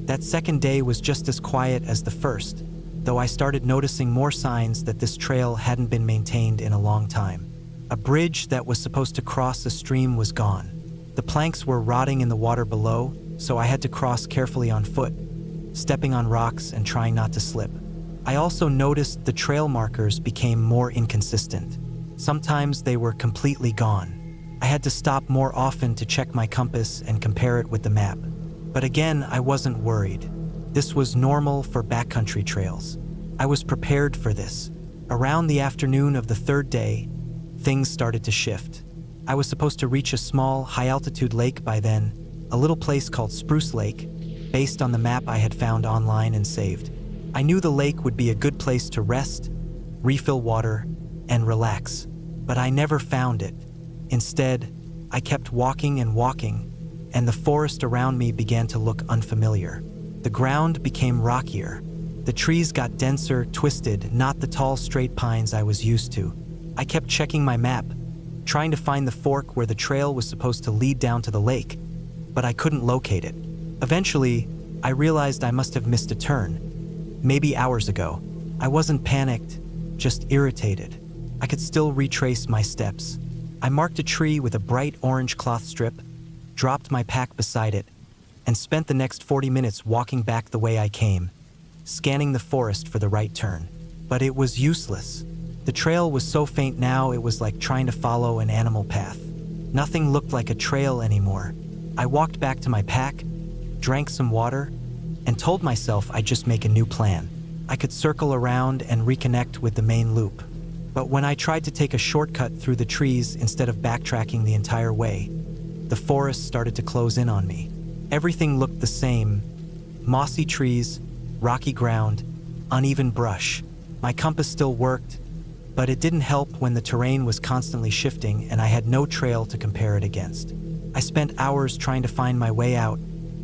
That second day was just as quiet as the first, though I started noticing more signs that this trail hadn't been maintained in a long time. A bridge that was supposed to cross a stream was gone. The planks were rotting in the water below, so I had to cross carefully on foot, stepping on rocks and trying not to slip. I also noticed the trail markers became more inconsistent. Sometimes they were completely gone. I had to stop more often to check my compass and compare it with the map. But again, I wasn't worried. This was normal for backcountry trails. I was prepared for this. Around the afternoon of the third day, things started to shift. I was supposed to reach a small, high-altitude lake by then, a little place called Spruce Lake, based on the map I had found online and saved. I knew the lake would be a good place to rest, refill water, and relax. but I never found it. Instead, I kept walking and walking, and the forest around me began to look unfamiliar. The ground became rockier. The trees got denser, twisted, not the tall, straight pines I was used to. I kept checking my map, trying to find the fork where the trail was supposed to lead down to the lake, but I couldn't locate it. Eventually, I realized I must have missed a turn, maybe hours ago. I wasn't panicked, just irritated. I could still retrace my steps. I marked a tree with a bright orange cloth strip, dropped my pack beside it, and spent the next 40 minutes walking back the way I came, scanning the forest for the right turn. But it was useless. The trail was so faint now it was like trying to follow an animal path. Nothing looked like a trail anymore. I walked back to my pack, drank some water, and told myself I'd just make a new plan. I could circle around and reconnect with the main loop. But when I tried to take a shortcut through the trees instead of backtracking the entire way, the forest started to close in on me. Everything looked the same: mossy trees, rocky ground, uneven brush. My compass still worked, but it didn't help when the terrain was constantly shifting and I had no trail to compare it against. I spent hours trying to find my way out,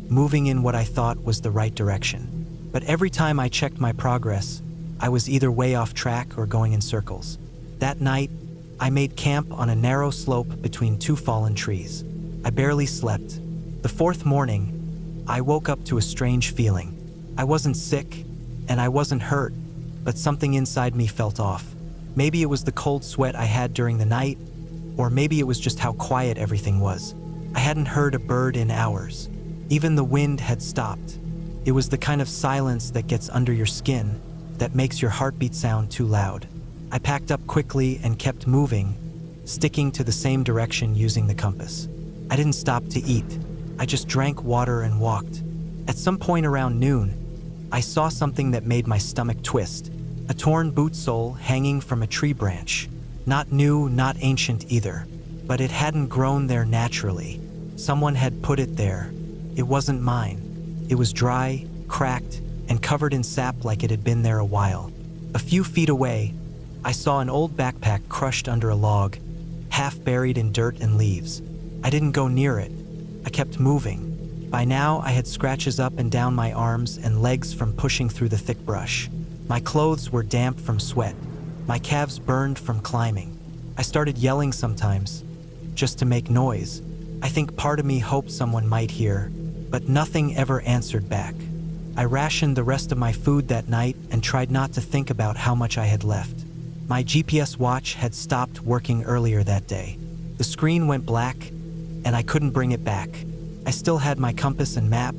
moving in what I thought was the right direction. But every time I checked my progress, I was either way off track or going in circles. That night, I made camp on a narrow slope between two fallen trees. I barely slept. The fourth morning, I woke up to a strange feeling. I wasn't sick, and I wasn't hurt, but something inside me felt off. Maybe it was the cold sweat I had during the night, or maybe it was just how quiet everything was. I hadn't heard a bird in hours. Even the wind had stopped. It was the kind of silence that gets under your skin, that makes your heartbeat sound too loud. I packed up quickly and kept moving, sticking to the same direction using the compass. I didn't stop to eat. I just drank water and walked. At some point around noon, I saw something that made my stomach twist. A torn boot sole hanging from a tree branch. Not new, not ancient either, but it hadn't grown there naturally. Someone had put it there. It wasn't mine. It was dry, cracked, and covered in sap like it had been there a while. A few feet away, I saw an old backpack crushed under a log, half buried in dirt and leaves. I didn't go near it. I kept moving. By now, I had scratches up and down my arms and legs from pushing through the thick brush. My clothes were damp from sweat. My calves burned from climbing. I started yelling sometimes, just to make noise. I think part of me hoped someone might hear, but nothing ever answered back. I rationed the rest of my food that night and tried not to think about how much I had left. My GPS watch had stopped working earlier that day. The screen went black, and I couldn't bring it back. I still had my compass and map,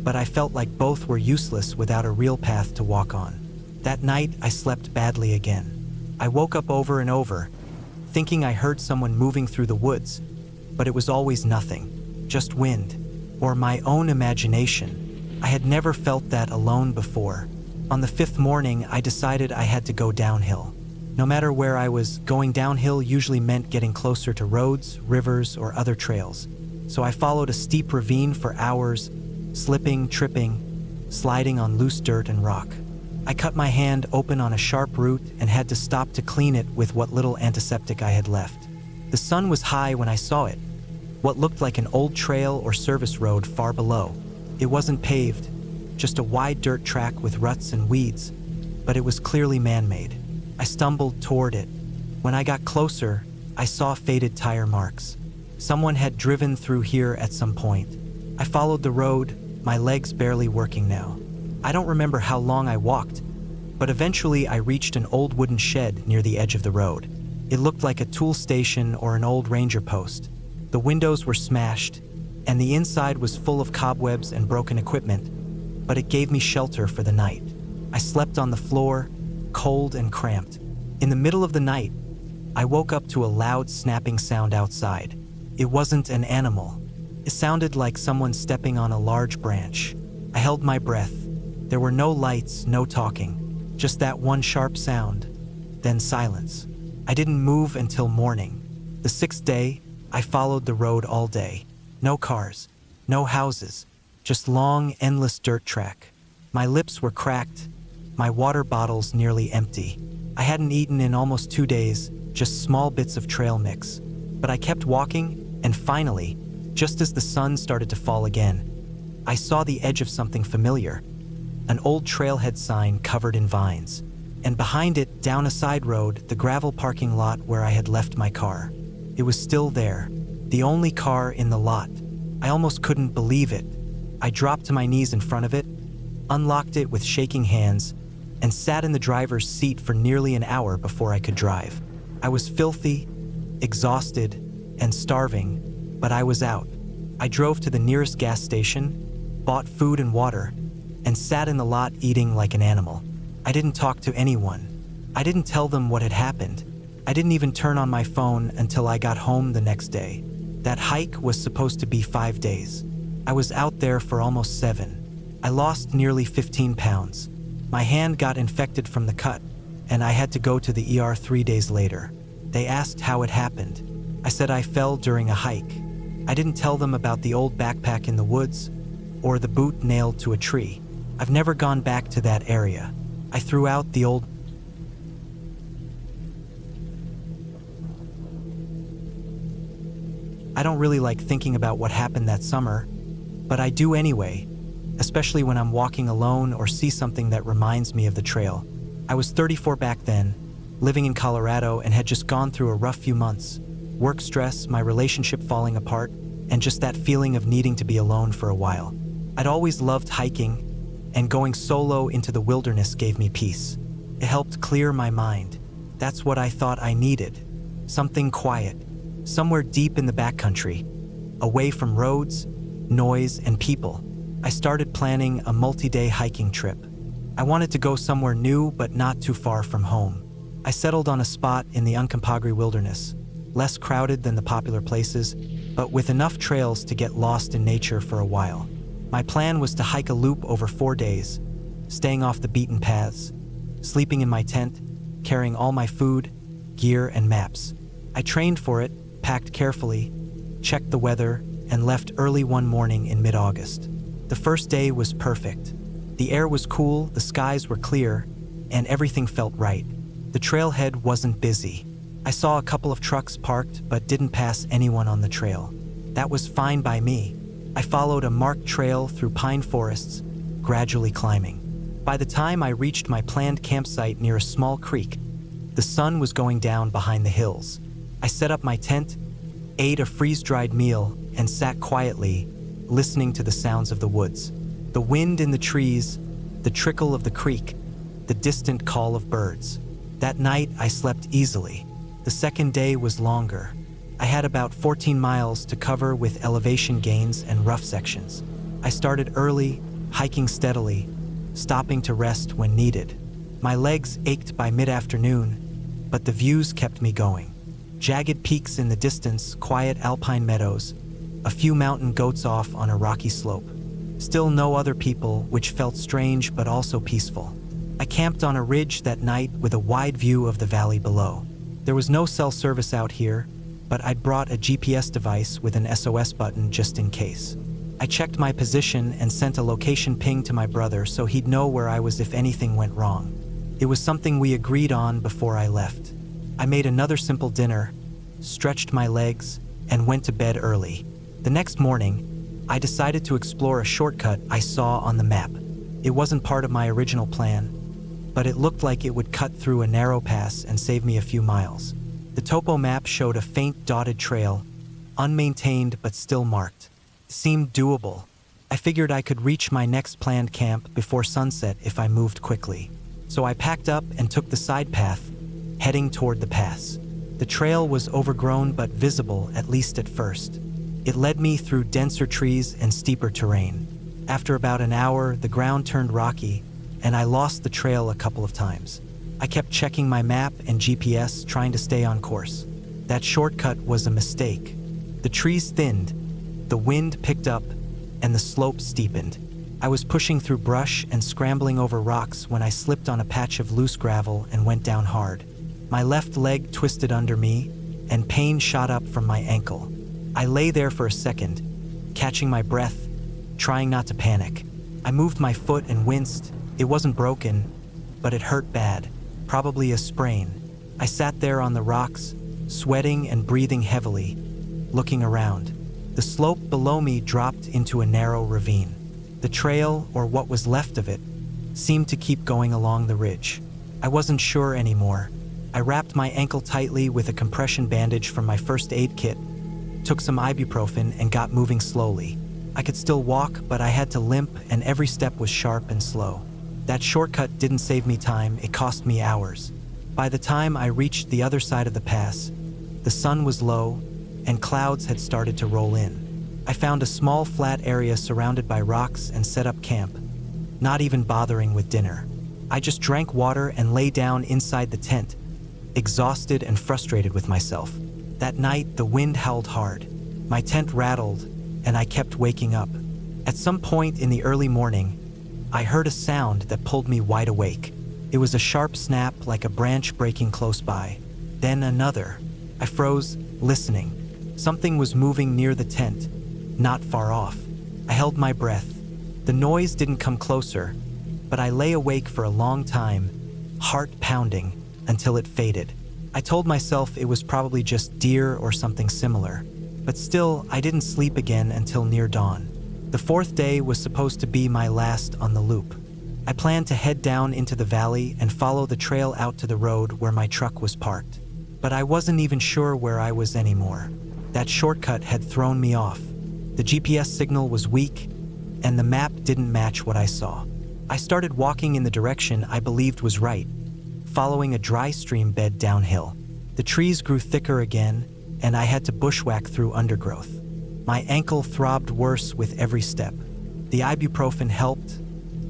but I felt like both were useless without a real path to walk on. That night, I slept badly again. I woke up over and over, thinking I heard someone moving through the woods, but it was always nothing, just wind, or my own imagination. I had never felt that alone before. On the fifth morning, I decided I had to go downhill. No matter where I was, going downhill usually meant getting closer to roads, rivers, or other trails. So I followed a steep ravine for hours, slipping, tripping, sliding on loose dirt and rock. I cut my hand open on a sharp root and had to stop to clean it with what little antiseptic I had left. The sun was high when I saw it, what looked like an old trail or service road far below. It wasn't paved, just a wide dirt track with ruts and weeds, but it was clearly man-made. I stumbled toward it. When I got closer, I saw faded tire marks. Someone had driven through here at some point. I followed the road, my legs barely working now. I don't remember how long I walked, but eventually I reached an old wooden shed near the edge of the road. It looked like a tool station or an old ranger post. The windows were smashed, and the inside was full of cobwebs and broken equipment, but it gave me shelter for the night. I slept on the floor, cold and cramped. In the middle of the night, I woke up to a loud snapping sound outside. It wasn't an animal. It sounded like someone stepping on a large branch. I held my breath. There were no lights, no talking, just that one sharp sound, then silence. I didn't move until morning. The sixth day, I followed the road all day. No cars, no houses, just long, endless dirt track. My lips were cracked, my water bottles nearly empty. I hadn't eaten in almost 2 days, just small bits of trail mix. But I kept walking, and finally, just as the sun started to fall again, I saw the edge of something familiar, an old trailhead sign covered in vines. And behind it, down a side road, the gravel parking lot where I had left my car. It was still there, the only car in the lot. I almost couldn't believe it. I dropped to my knees in front of it, unlocked it with shaking hands, and sat in the driver's seat for nearly an hour before I could drive. I was filthy, exhausted, and starving, but I was out. I drove to the nearest gas station, bought food and water, and sat in the lot eating like an animal. I didn't talk to anyone. I didn't tell them what had happened. I didn't even turn on my phone until I got home the next day. That hike was supposed to be 5 days. I was out there for almost 7. I lost nearly 15 pounds. My hand got infected from the cut, and I had to go to the ER 3 days later. They asked how it happened. I said I fell during a hike. I didn't tell them about the old backpack in the woods or the boot nailed to a tree. I've never gone back to that area. I threw out the old... I don't really like thinking about what happened that summer, but I do anyway, especially when I'm walking alone or see something that reminds me of the trail. I was 34 back then, living in Colorado, and had just gone through a rough few months. Work stress, my relationship falling apart, and just that feeling of needing to be alone for a while. I'd always loved hiking, and going solo into the wilderness gave me peace. It helped clear my mind. That's what I thought I needed. Something quiet, somewhere deep in the backcountry, away from roads, noise, and people. I started planning a multi-day hiking trip. I wanted to go somewhere new but not too far from home. I settled on a spot in the Uncompahgre wilderness, less crowded than the popular places, but with enough trails to get lost in nature for a while. My plan was to hike a loop over 4 days, staying off the beaten paths, sleeping in my tent, carrying all my food, gear, and maps. I trained for it, packed carefully, checked the weather, and left early one morning in mid-August. The first day was perfect. The air was cool, the skies were clear, and everything felt right. The trailhead wasn't busy. I saw a couple of trucks parked but didn't pass anyone on the trail. That was fine by me. I followed a marked trail through pine forests, gradually climbing. By the time I reached my planned campsite near a small creek, the sun was going down behind the hills. I set up my tent, ate a freeze-dried meal, and sat quietly, listening to the sounds of the woods. The wind in the trees, the trickle of the creek, the distant call of birds. That night, I slept easily. The second day was longer. I had about 14 miles to cover with elevation gains and rough sections. I started early, hiking steadily, stopping to rest when needed. My legs ached by mid-afternoon, but the views kept me going. Jagged peaks in the distance, quiet alpine meadows, a few mountain goats off on a rocky slope. Still no other people, which felt strange but also peaceful. I camped on a ridge that night with a wide view of the valley below. There was no cell service out here, but I'd brought a GPS device with an SOS button just in case. I checked my position and sent a location ping to my brother so he'd know where I was if anything went wrong. It was something we agreed on before I left. I made another simple dinner, stretched my legs, and went to bed early. The next morning, I decided to explore a shortcut I saw on the map. It wasn't part of my original plan, but it looked like it would cut through a narrow pass and save me a few miles. The topo map showed a faint dotted trail, unmaintained but still marked. It seemed doable. I figured I could reach my next planned camp before sunset if I moved quickly. So I packed up and took the side path, heading toward the pass. The trail was overgrown but visible, at least at first. It led me through denser trees and steeper terrain. After about an hour, the ground turned rocky, and I lost the trail a couple of times. I kept checking my map and GPS, trying to stay on course. That shortcut was a mistake. The trees thinned, the wind picked up, and the slope steepened. I was pushing through brush and scrambling over rocks when I slipped on a patch of loose gravel and went down hard. My left leg twisted under me, and pain shot up from my ankle. I lay there for a second, catching my breath, trying not to panic. I moved my foot and winced. It wasn't broken, but it hurt bad. Probably a sprain. I sat there on the rocks, sweating and breathing heavily, looking around. The slope below me dropped into a narrow ravine. The trail, or what was left of it, seemed to keep going along the ridge. I wasn't sure anymore. I wrapped my ankle tightly with a compression bandage from my first aid kit, took some ibuprofen, and got moving slowly. I could still walk, but I had to limp, and every step was sharp and slow. That shortcut didn't save me time, it cost me hours. By the time I reached the other side of the pass, the sun was low, and clouds had started to roll in. I found a small flat area surrounded by rocks and set up camp, not even bothering with dinner. I just drank water and lay down inside the tent, exhausted and frustrated with myself. That night, the wind howled hard. My tent rattled, and I kept waking up. At some point in the early morning, I heard a sound that pulled me wide awake. It was a sharp snap like a branch breaking close by. Then another. I froze, listening. Something was moving near the tent, not far off. I held my breath. The noise didn't come closer, but I lay awake for a long time, heart pounding, until it faded. I told myself it was probably just deer or something similar, but still, I didn't sleep again until near dawn. The fourth day was supposed to be my last on the loop. I planned to head down into the valley and follow the trail out to the road where my truck was parked. But I wasn't even sure where I was anymore. That shortcut had thrown me off. The GPS signal was weak, and the map didn't match what I saw. I started walking in the direction I believed was right, following a dry stream bed downhill. The trees grew thicker again, and I had to bushwhack through undergrowth. My ankle throbbed worse with every step. The ibuprofen helped,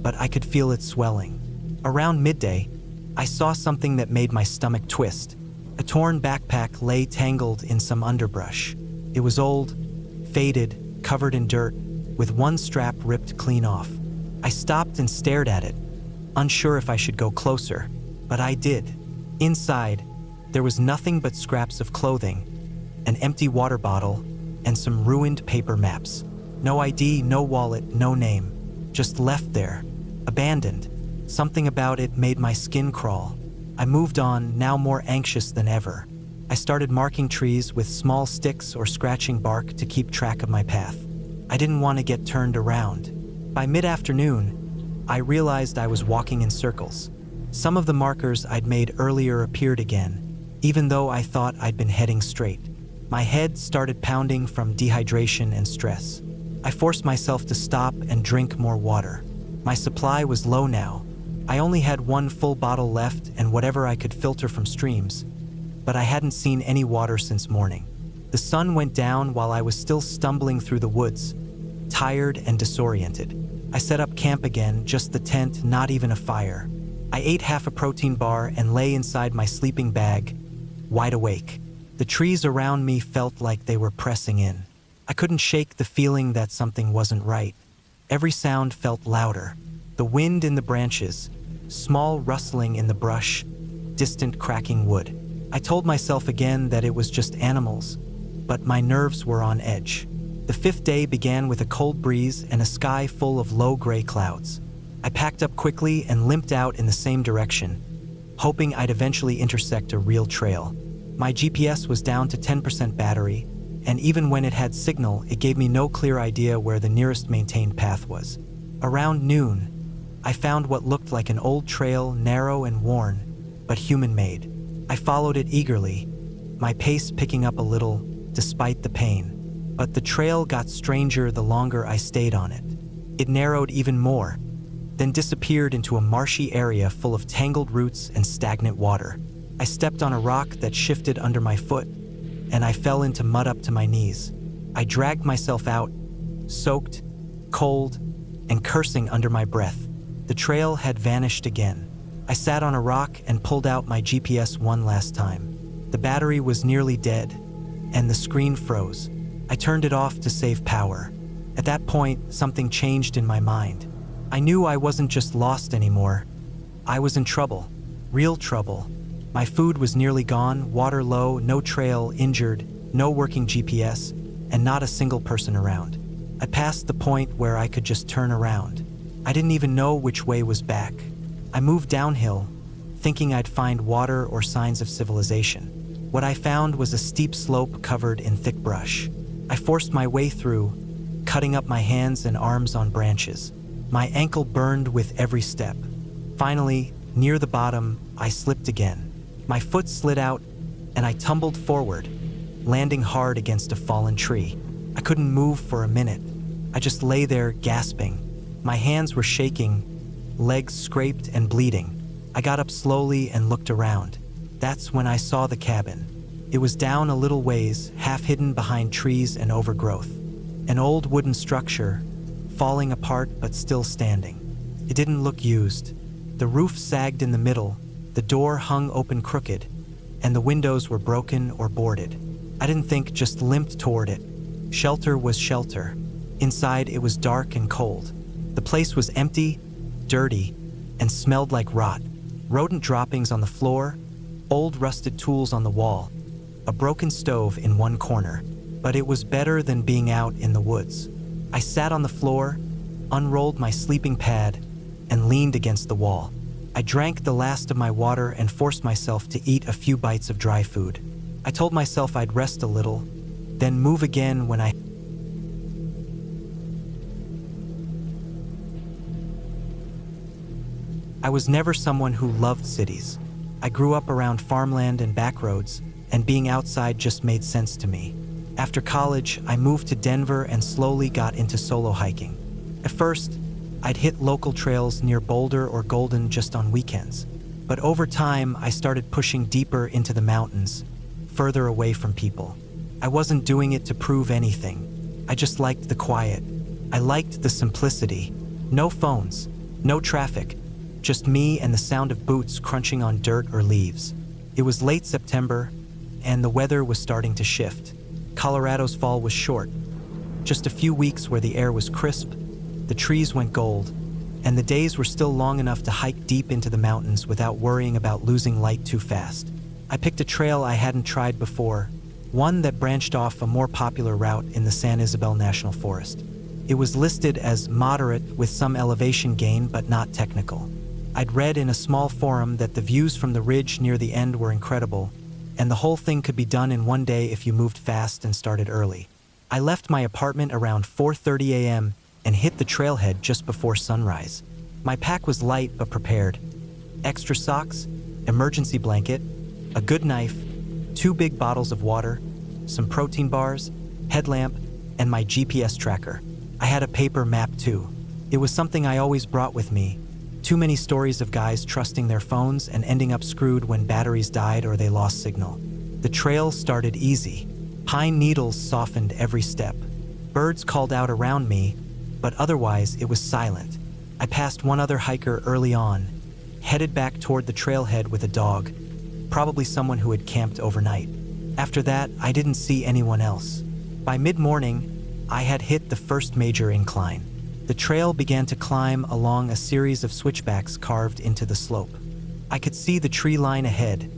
but I could feel it swelling. Around midday, I saw something that made my stomach twist. A torn backpack lay tangled in some underbrush. It was old, faded, covered in dirt, with one strap ripped clean off. I stopped and stared at it, unsure if I should go closer, but I did. Inside, there was nothing but scraps of clothing, an empty water bottle, and some ruined paper maps. No ID, no wallet, no name. Just left there, abandoned. Something about it made my skin crawl. I moved on, now more anxious than ever. I started marking trees with small sticks or scratching bark to keep track of my path. I didn't want to get turned around. By mid-afternoon, I realized I was walking in circles. Some of the markers I'd made earlier appeared again, even though I thought I'd been heading straight. My head started pounding from dehydration and stress. I forced myself to stop and drink more water. My supply was low now. I only had one full bottle left and whatever I could filter from streams, but I hadn't seen any water since morning. The sun went down while I was still stumbling through the woods, tired and disoriented. I set up camp again, just the tent, not even a fire. I ate half a protein bar and lay inside my sleeping bag, wide awake. The trees around me felt like they were pressing in. I couldn't shake the feeling that something wasn't right. Every sound felt louder. The wind in the branches, small rustling in the brush, distant cracking wood. I told myself again that it was just animals, but my nerves were on edge. The fifth day began with a cold breeze and a sky full of low gray clouds. I packed up quickly and limped out in the same direction, hoping I'd eventually intersect a real trail. My GPS was down to 10% battery, and even when it had signal, it gave me no clear idea where the nearest maintained path was. Around noon, I found what looked like an old trail, narrow and worn, but human-made. I followed it eagerly, my pace picking up a little, despite the pain. But the trail got stranger the longer I stayed on it. It narrowed even more, then disappeared into a marshy area full of tangled roots and stagnant water. I stepped on a rock that shifted under my foot, and I fell into mud up to my knees. I dragged myself out, soaked, cold, and cursing under my breath. The trail had vanished again. I sat on a rock and pulled out my GPS one last time. The battery was nearly dead, and the screen froze. I turned it off to save power. At that point, something changed in my mind. I knew I wasn't just lost anymore. I was in trouble, real trouble. My food was nearly gone, water low, no trail, injured, no working GPS, and not a single person around. I passed the point where I could just turn around. I didn't even know which way was back. I moved downhill, thinking I'd find water or signs of civilization. What I found was a steep slope covered in thick brush. I forced my way through, cutting up my hands and arms on branches. My ankle burned with every step. Finally, near the bottom, I slipped again. My foot slid out, and I tumbled forward, landing hard against a fallen tree. I couldn't move for a minute. I just lay there, gasping. My hands were shaking, legs scraped and bleeding. I got up slowly and looked around. That's when I saw the cabin. It was down a little ways, half hidden behind trees and overgrowth. An old wooden structure, falling apart but still standing. It didn't look used. The roof sagged in the middle, the door hung open crooked, and the windows were broken or boarded. I didn't think, just limped toward it. Shelter was shelter. Inside, it was dark and cold. The place was empty, dirty, and smelled like rot. Rodent droppings on the floor, old rusted tools on the wall, a broken stove in one corner. But it was better than being out in the woods. I sat on the floor, unrolled my sleeping pad, and leaned against the wall. I drank the last of my water and forced myself to eat a few bites of dry food. I told myself I'd rest a little, then move again when I was never someone who loved cities. I grew up around farmland and backroads, and being outside just made sense to me. After college, I moved to Denver and slowly got into solo hiking. At first, I'd hit local trails near Boulder or Golden just on weekends. But over time, I started pushing deeper into the mountains, further away from people. I wasn't doing it to prove anything. I just liked the quiet. I liked the simplicity. No phones, no traffic, just me and the sound of boots crunching on dirt or leaves. It was late September, and the weather was starting to shift. Colorado's fall was short. Just a few weeks where the air was crisp, the trees went gold, and the days were still long enough to hike deep into the mountains without worrying about losing light too fast. I picked a trail I hadn't tried before, one that branched off a more popular route in the San Isabel National Forest. It was listed as moderate with some elevation gain but not technical. I'd read in a small forum that the views from the ridge near the end were incredible, and the whole thing could be done in one day if you moved fast and started early. I left my apartment around 4:30 a.m. and hit the trailhead just before sunrise. My pack was light but prepared. Extra socks, emergency blanket, a good knife, 2 big bottles of water, some protein bars, headlamp, and my GPS tracker. I had a paper map too. It was something I always brought with me. Too many stories of guys trusting their phones and ending up screwed when batteries died or they lost signal. The trail started easy. Pine needles softened every step. Birds called out around me, but otherwise it was silent. I passed one other hiker early on, headed back toward the trailhead with a dog, probably someone who had camped overnight. After that, I didn't see anyone else. By mid-morning, I had hit the first major incline. The trail began to climb along a series of switchbacks carved into the slope. I could see the tree line ahead,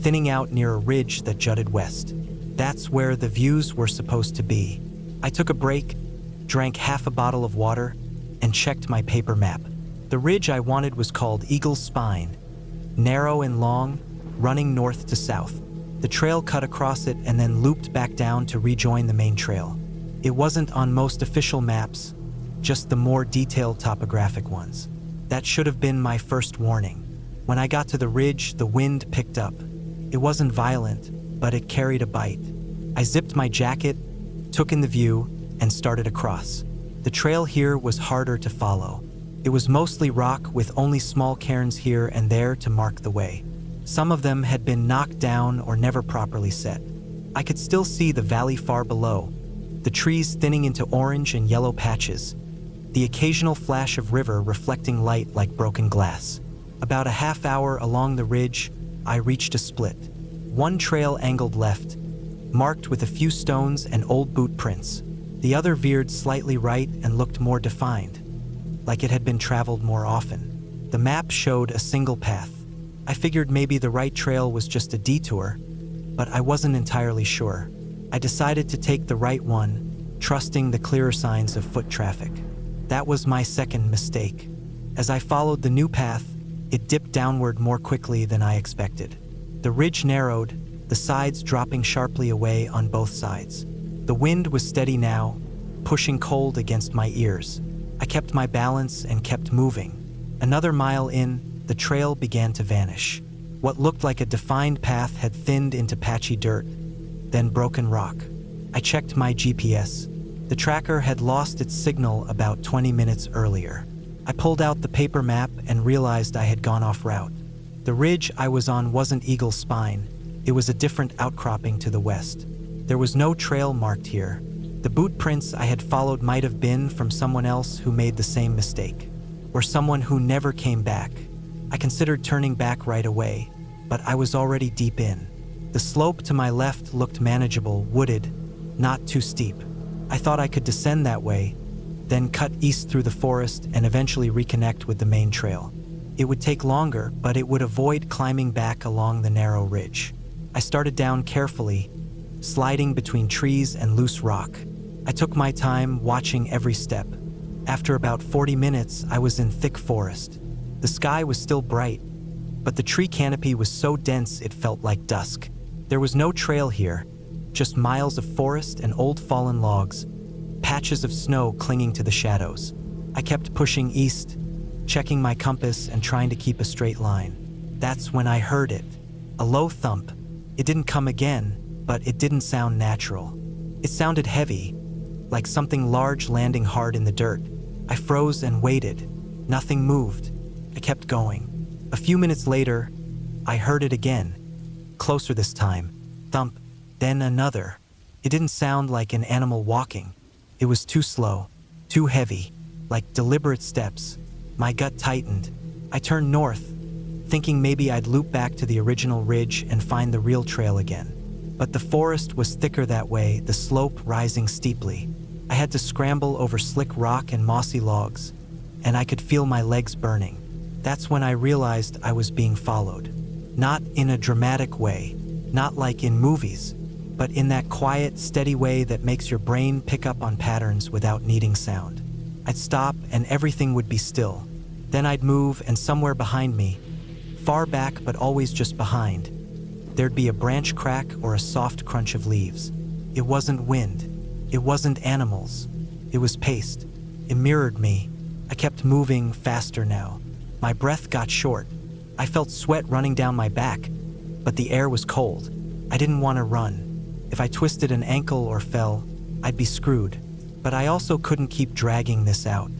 thinning out near a ridge that jutted west. That's where the views were supposed to be. I took a break, drank half a bottle of water, and checked my paper map. The ridge I wanted was called Eagle's Spine, narrow and long, running north to south. The trail cut across it and then looped back down to rejoin the main trail. It wasn't on most official maps, just the more detailed topographic ones. That should have been my first warning. When I got to the ridge, the wind picked up. It wasn't violent, but it carried a bite. I zipped my jacket, took in the view, and started across. The trail here was harder to follow. It was mostly rock with only small cairns here and there to mark the way. Some of them had been knocked down or never properly set. I could still see the valley far below, the trees thinning into orange and yellow patches, the occasional flash of river reflecting light like broken glass. About a half hour along the ridge, I reached a split. One trail angled left, marked with a few stones and old boot prints. The other veered slightly right and looked more defined, like it had been traveled more often. The map showed a single path. I figured maybe the right trail was just a detour, but I wasn't entirely sure. I decided to take the right one, trusting the clearer signs of foot traffic. That was my second mistake. As I followed the new path, It dipped downward more quickly than I expected. The ridge narrowed, the sides dropping sharply away on both sides. The wind was steady now, pushing cold against my ears. I kept my balance and kept moving. Another mile in, the trail began to vanish. What looked like a defined path had thinned into patchy dirt, then broken rock. I checked my GPS. The tracker had lost its signal about 20 minutes earlier. I pulled out the paper map and realized I had gone off route. The ridge I was on wasn't Eagle's Spine. It was a different outcropping to the west. There was no trail marked here. The boot prints I had followed might have been from someone else who made the same mistake, or someone who never came back. I considered turning back right away, but I was already deep in. The slope to my left looked manageable, wooded, not too steep. I thought I could descend that way, then cut east through the forest and eventually reconnect with the main trail. It would take longer, but it would avoid climbing back along the narrow ridge. I started down carefully, sliding between trees and loose rock. I took my time, watching every step. After about 40 minutes, I was in thick forest. The sky was still bright, but the tree canopy was so dense it felt like dusk. There was no trail here, just miles of forest and old fallen logs, patches of snow clinging to the shadows. I kept pushing east, checking my compass and trying to keep a straight line. That's when I heard it, a low thump. It didn't come again, but it didn't sound natural. It sounded heavy, like something large landing hard in the dirt. I froze and waited. Nothing moved. I kept going. A few minutes later, I heard it again, closer this time. Thump, then another. It didn't sound like an animal walking. It was too slow, too heavy, like deliberate steps. My gut tightened. I turned north, thinking maybe I'd loop back to the original ridge and find the real trail again. But the forest was thicker that way, the slope rising steeply. I had to scramble over slick rock and mossy logs, and I could feel my legs burning. That's when I realized I was being followed. Not in a dramatic way, not like in movies, but in that quiet, steady way that makes your brain pick up on patterns without needing sound. I'd stop and everything would be still. Then I'd move and somewhere behind me, far back but always just behind, there'd be a branch crack or a soft crunch of leaves. It wasn't wind. It wasn't animals. It was paste. It mirrored me. I kept moving faster now. My breath got short. I felt sweat running down my back, but the air was cold. I didn't want to run. If I twisted an ankle or fell, I'd be screwed. But I also couldn't keep dragging this out.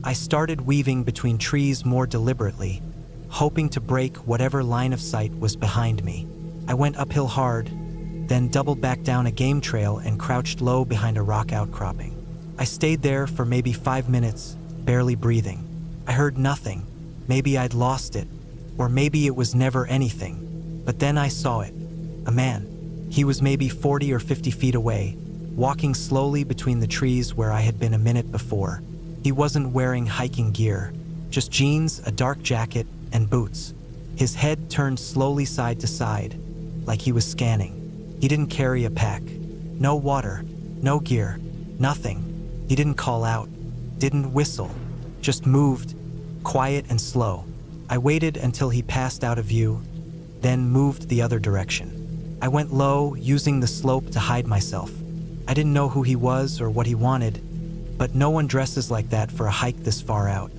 I started weaving between trees more deliberately, hoping to break whatever line of sight was behind me. I went uphill hard, then doubled back down a game trail and crouched low behind a rock outcropping. I stayed there for maybe 5 minutes, barely breathing. I heard nothing. Maybe I'd lost it, or maybe it was never anything. But then I saw it. A man. He was maybe 40 or 50 feet away, walking slowly between the trees where I had been a minute before. He wasn't wearing hiking gear, just jeans, a dark jacket, and boots. His head turned slowly side to side, like he was scanning. He didn't carry a pack. No water, no gear, nothing. He didn't call out, didn't whistle, just moved, quiet and slow. I waited until he passed out of view, then moved the other direction. I went low, using the slope to hide myself. I didn't know who he was or what he wanted, but no one dresses like that for a hike this far out.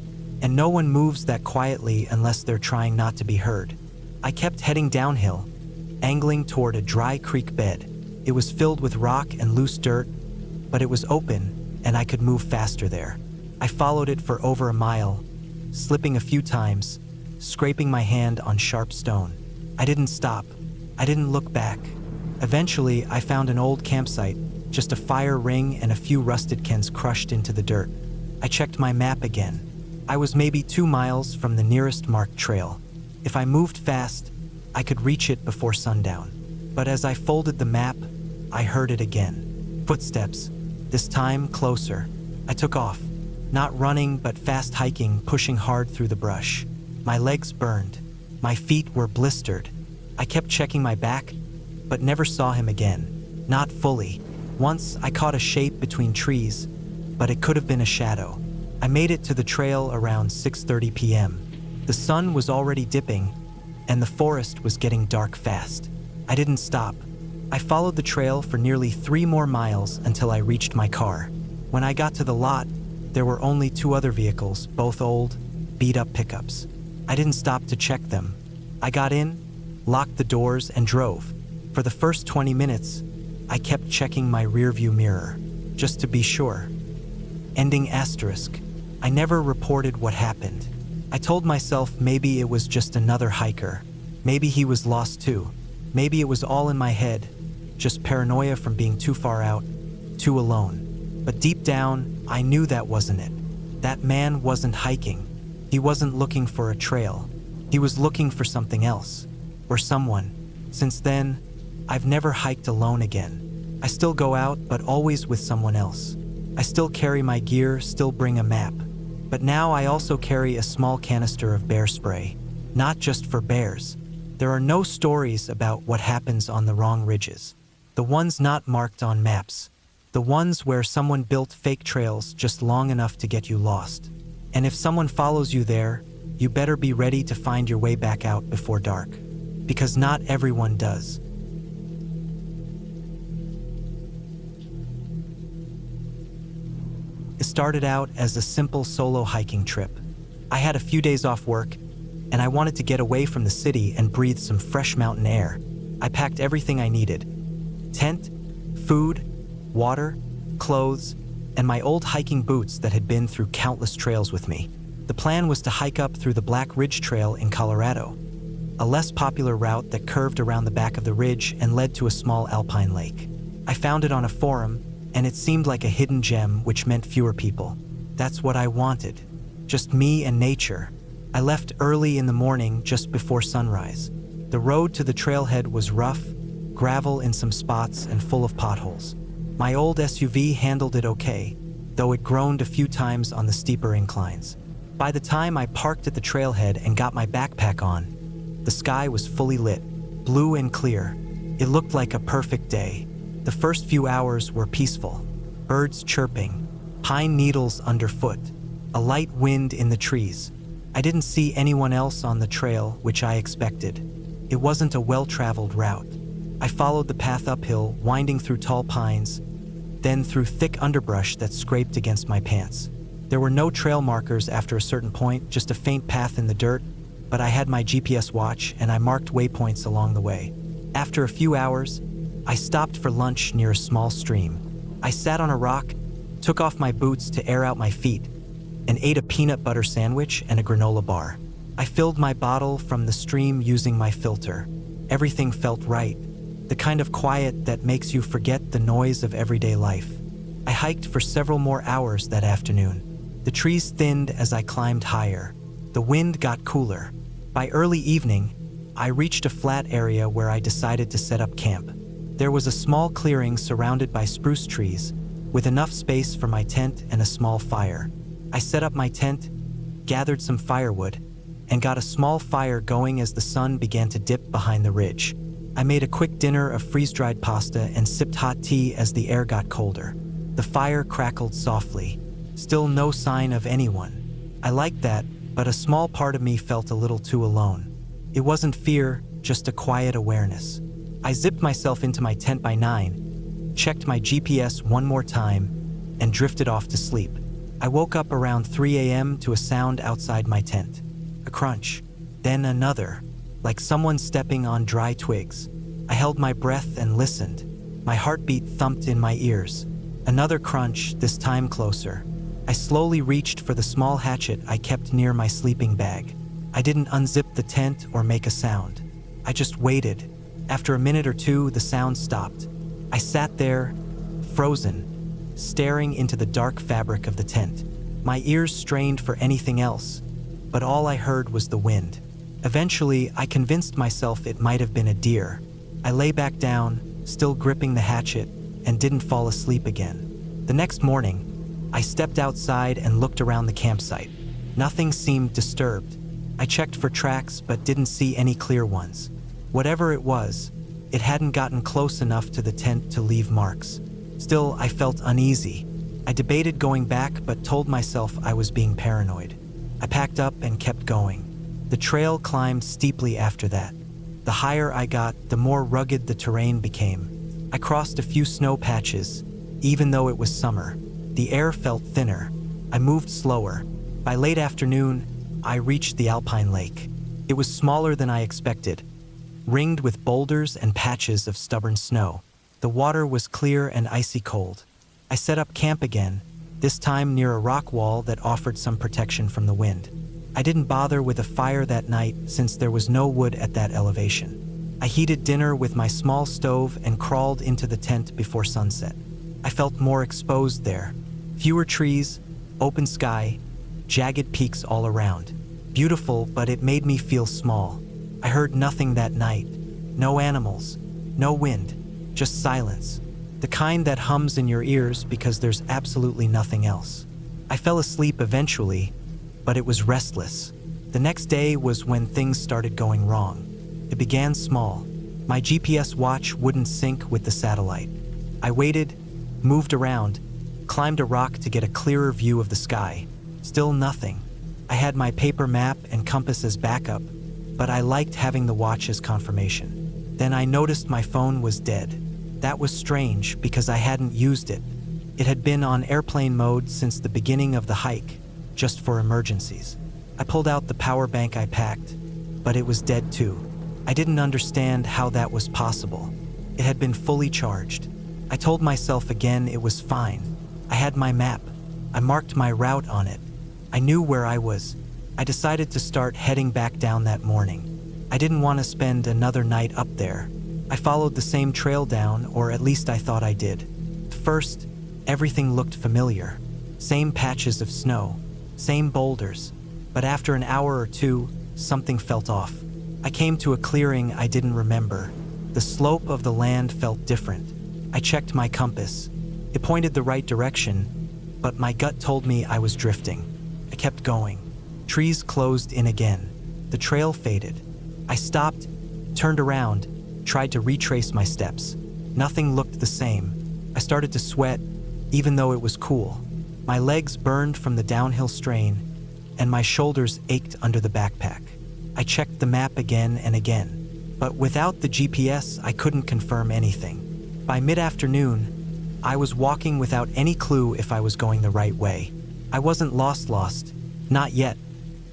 And no one moves that quietly unless they're trying not to be heard. I kept heading downhill, angling toward a dry creek bed. It was filled with rock and loose dirt, but it was open and I could move faster there. I followed it for over a mile, slipping a few times, scraping my hand on sharp stone. I didn't stop. I didn't look back. Eventually, I found an old campsite, just a fire ring and a few rusted cans crushed into the dirt. I checked my map again. I was maybe 2 miles from the nearest marked trail. If I moved fast, I could reach it before sundown. But as I folded the map, I heard it again. Footsteps, this time closer. I took off, not running but fast hiking, pushing hard through the brush. My legs burned. My feet were blistered. I kept checking my back, but never saw him again. Not fully. Once I caught a shape between trees, but it could have been a shadow. I made it to the trail around 6:30 p.m. The sun was already dipping, and the forest was getting dark fast. I didn't stop. I followed the trail for nearly 3 more miles until I reached my car. When I got to the lot, there were only 2 other vehicles, both old, beat-up pickups. I didn't stop to check them. I got in, locked the doors, and drove. For the first 20 minutes, I kept checking my rearview mirror, just to be sure. Ending asterisk. I never reported what happened. I told myself maybe it was just another hiker. Maybe he was lost too. Maybe it was all in my head, just paranoia from being too far out, too alone. But deep down, I knew that wasn't it. That man wasn't hiking. He wasn't looking for a trail. He was looking for something else, or someone. Since then, I've never hiked alone again. I still go out, but always with someone else. I still carry my gear, still bring a map. But now I also carry a small canister of bear spray, not just for bears. There are no stories about what happens on the wrong ridges. The ones not marked on maps. The ones where someone built fake trails just long enough to get you lost. And if someone follows you there, you better be ready to find your way back out before dark. Because not everyone does. It started out as a simple solo hiking trip. I had a few days off work, and I wanted to get away from the city and breathe some fresh mountain air. I packed everything I needed: tent, food, water, clothes, and my old hiking boots that had been through countless trails with me. The plan was to hike up through the Black Ridge Trail in Colorado, a less popular route that curved around the back of the ridge and led to a small alpine lake. I found it on a forum, and it seemed like a hidden gem, which meant fewer people. That's what I wanted. Just me and nature. I left early in the morning, just before sunrise. The road to the trailhead was rough, gravel in some spots, and full of potholes. My old SUV handled it okay, though it groaned a few times on the steeper inclines. By the time I parked at the trailhead and got my backpack on, the sky was fully lit, blue and clear. It looked like a perfect day. The first few hours were peaceful. Birds chirping, pine needles underfoot, a light wind in the trees. I didn't see anyone else on the trail, which I expected. It wasn't a well-traveled route. I followed the path uphill, winding through tall pines, then through thick underbrush that scraped against my pants. There were no trail markers after a certain point, just a faint path in the dirt, but I had my GPS watch and I marked waypoints along the way. After a few hours, I stopped for lunch near a small stream. I sat on a rock, took off my boots to air out my feet, and ate a peanut butter sandwich and a granola bar. I filled my bottle from the stream using my filter. Everything felt right, the kind of quiet that makes you forget the noise of everyday life. I hiked for several more hours that afternoon. The trees thinned as I climbed higher. The wind got cooler. By early evening, I reached a flat area where I decided to set up camp. There was a small clearing surrounded by spruce trees, with enough space for my tent and a small fire. I set up my tent, gathered some firewood, and got a small fire going as the sun began to dip behind the ridge. I made a quick dinner of freeze-dried pasta and sipped hot tea as the air got colder. The fire crackled softly. Still no sign of anyone. I liked that, but a small part of me felt a little too alone. It wasn't fear, just a quiet awareness. I zipped myself into my tent by 9, checked my GPS one more time, and drifted off to sleep. I woke up around 3 a.m. to a sound outside my tent. A crunch, then another, like someone stepping on dry twigs. I held my breath and listened. My heartbeat thumped in my ears. Another crunch, this time closer. I slowly reached for the small hatchet I kept near my sleeping bag. I didn't unzip the tent or make a sound. I just waited. After a minute or two, the sound stopped. I sat there, frozen, staring into the dark fabric of the tent. My ears strained for anything else, but all I heard was the wind. Eventually, I convinced myself it might have been a deer. I lay back down, still gripping the hatchet, and didn't fall asleep again. The next morning, I stepped outside and looked around the campsite. Nothing seemed disturbed. I checked for tracks but didn't see any clear ones. Whatever it was, it hadn't gotten close enough to the tent to leave marks. Still, I felt uneasy. I debated going back but told myself I was being paranoid. I packed up and kept going. The trail climbed steeply after that. The higher I got, the more rugged the terrain became. I crossed a few snow patches. Even though it was summer, the air felt thinner. I moved slower. By late afternoon, I reached the alpine lake. It was smaller than I expected, ringed with boulders and patches of stubborn snow. The water was clear and icy cold. I set up camp again, this time near a rock wall that offered some protection from the wind. I didn't bother with a fire that night since there was no wood at that elevation. I heated dinner with my small stove and crawled into the tent before sunset. I felt more exposed there. Fewer trees, open sky, jagged peaks all around. Beautiful, but it made me feel small. I heard nothing that night. No animals, no wind, just silence. The kind that hums in your ears because there's absolutely nothing else. I fell asleep eventually, but it was restless. The next day was when things started going wrong. It began small. My GPS watch wouldn't sync with the satellite. I waited, moved around, climbed a rock to get a clearer view of the sky. Still nothing. I had my paper map and compass as backup, but I liked having the watch as confirmation. Then I noticed my phone was dead. That was strange because I hadn't used it. It had been on airplane mode since the beginning of the hike, just for emergencies. I pulled out the power bank I packed, but it was dead too. I didn't understand how that was possible. It had been fully charged. I told myself again it was fine. I had my map. I marked my route on it. I knew where I was. I decided to start heading back down that morning. I didn't want to spend another night up there. I followed the same trail down, or at least I thought I did. First, everything looked familiar. Same patches of snow, same boulders. But after an hour or two, something felt off. I came to a clearing I didn't remember. The slope of the land felt different. I checked my compass. It pointed the right direction, but my gut told me I was drifting. I kept going. Trees closed in again. The trail faded. I stopped, turned around, tried to retrace my steps. Nothing looked the same. I started to sweat, even though it was cool. My legs burned from the downhill strain, and my shoulders ached under the backpack. I checked the map again and again, but without the GPS, I couldn't confirm anything. By mid-afternoon, I was walking without any clue if I was going the right way. I wasn't lost, not yet,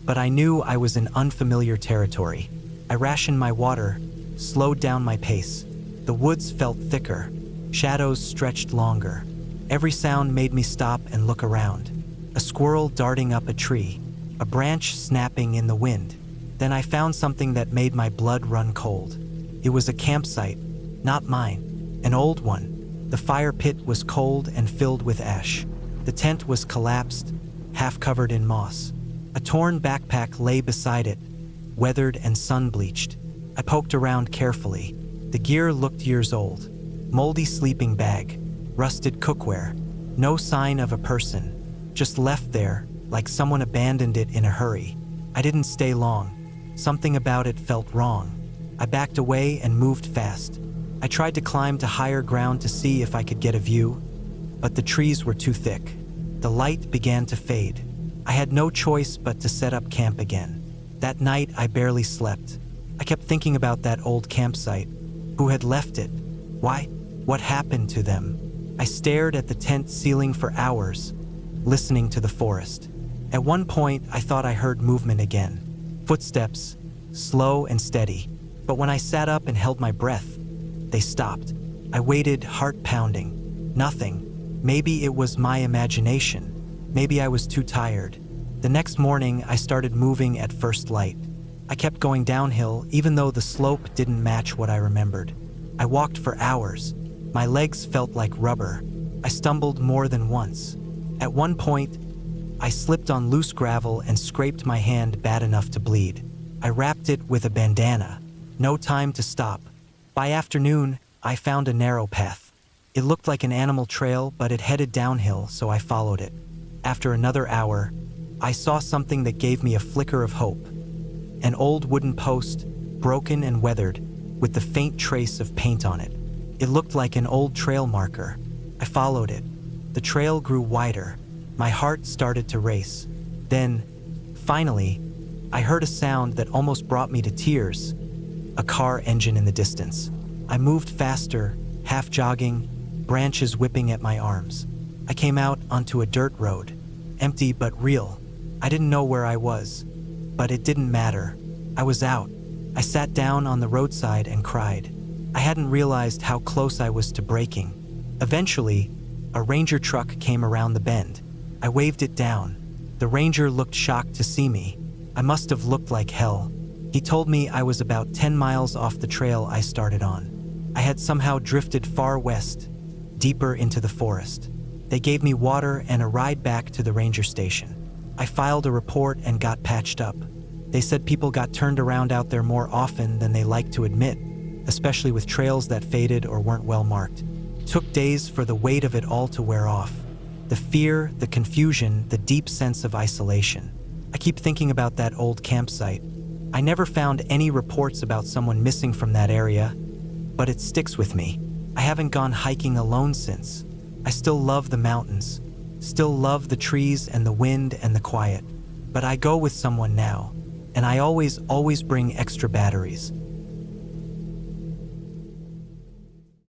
but I knew I was in unfamiliar territory. I rationed my water, slowed down my pace. The woods felt thicker. Shadows stretched longer. Every sound made me stop and look around. A squirrel darting up a tree, a branch snapping in the wind. Then I found something that made my blood run cold. It was a campsite, not mine, an old one. The fire pit was cold and filled with ash. The tent was collapsed, half covered in moss. A torn backpack lay beside it, weathered and sun-bleached. I poked around carefully. The gear looked years old. Moldy sleeping bag, rusted cookware. No sign of a person, just left there, like someone abandoned it in a hurry. I didn't stay long. Something about it felt wrong. I backed away and moved fast. I tried to climb to higher ground to see if I could get a view, but the trees were too thick. The light began to fade. I had no choice but to set up camp again. That night, I barely slept. I kept thinking about that old campsite. Who had left it? Why? What happened to them? I stared at the tent ceiling for hours, listening to the forest. At one point, I thought I heard movement again. Footsteps, slow and steady. But when I sat up and held my breath, they stopped. I waited, heart pounding. Nothing. Maybe it was my imagination. Maybe I was too tired. The next morning, I started moving at first light. I kept going downhill, even though the slope didn't match what I remembered. I walked for hours. My legs felt like rubber. I stumbled more than once. At one point, I slipped on loose gravel and scraped my hand bad enough to bleed. I wrapped it with a bandana. No time to stop. By afternoon, I found a narrow path. It looked like an animal trail, but it headed downhill, so I followed it. After another hour, I saw something that gave me a flicker of hope. An old wooden post, broken and weathered, with the faint trace of paint on it. It looked like an old trail marker. I followed it. The trail grew wider. My heart started to race. Then, finally, I heard a sound that almost brought me to tears, a car engine in the distance. I moved faster, half jogging, branches whipping at my arms. I came out onto a dirt road, empty but real. I didn't know where I was, but it didn't matter. I was out. I sat down on the roadside and cried. I hadn't realized how close I was to breaking. Eventually, a ranger truck came around the bend. I waved it down. The ranger looked shocked to see me. I must have looked like hell. He told me I was about 10 miles off the trail I started on. I had somehow drifted far west, deeper into the forest. They gave me water and a ride back to the ranger station. I filed a report and got patched up. They said people got turned around out there more often than they like to admit, especially with trails that faded or weren't well marked. Took days for the weight of it all to wear off. The fear, the confusion, the deep sense of isolation. I keep thinking about that old campsite. I never found any reports about someone missing from that area, but it sticks with me. I haven't gone hiking alone since. I still love the mountains, still love the trees and the wind and the quiet. But I go with someone now, and I always bring extra batteries.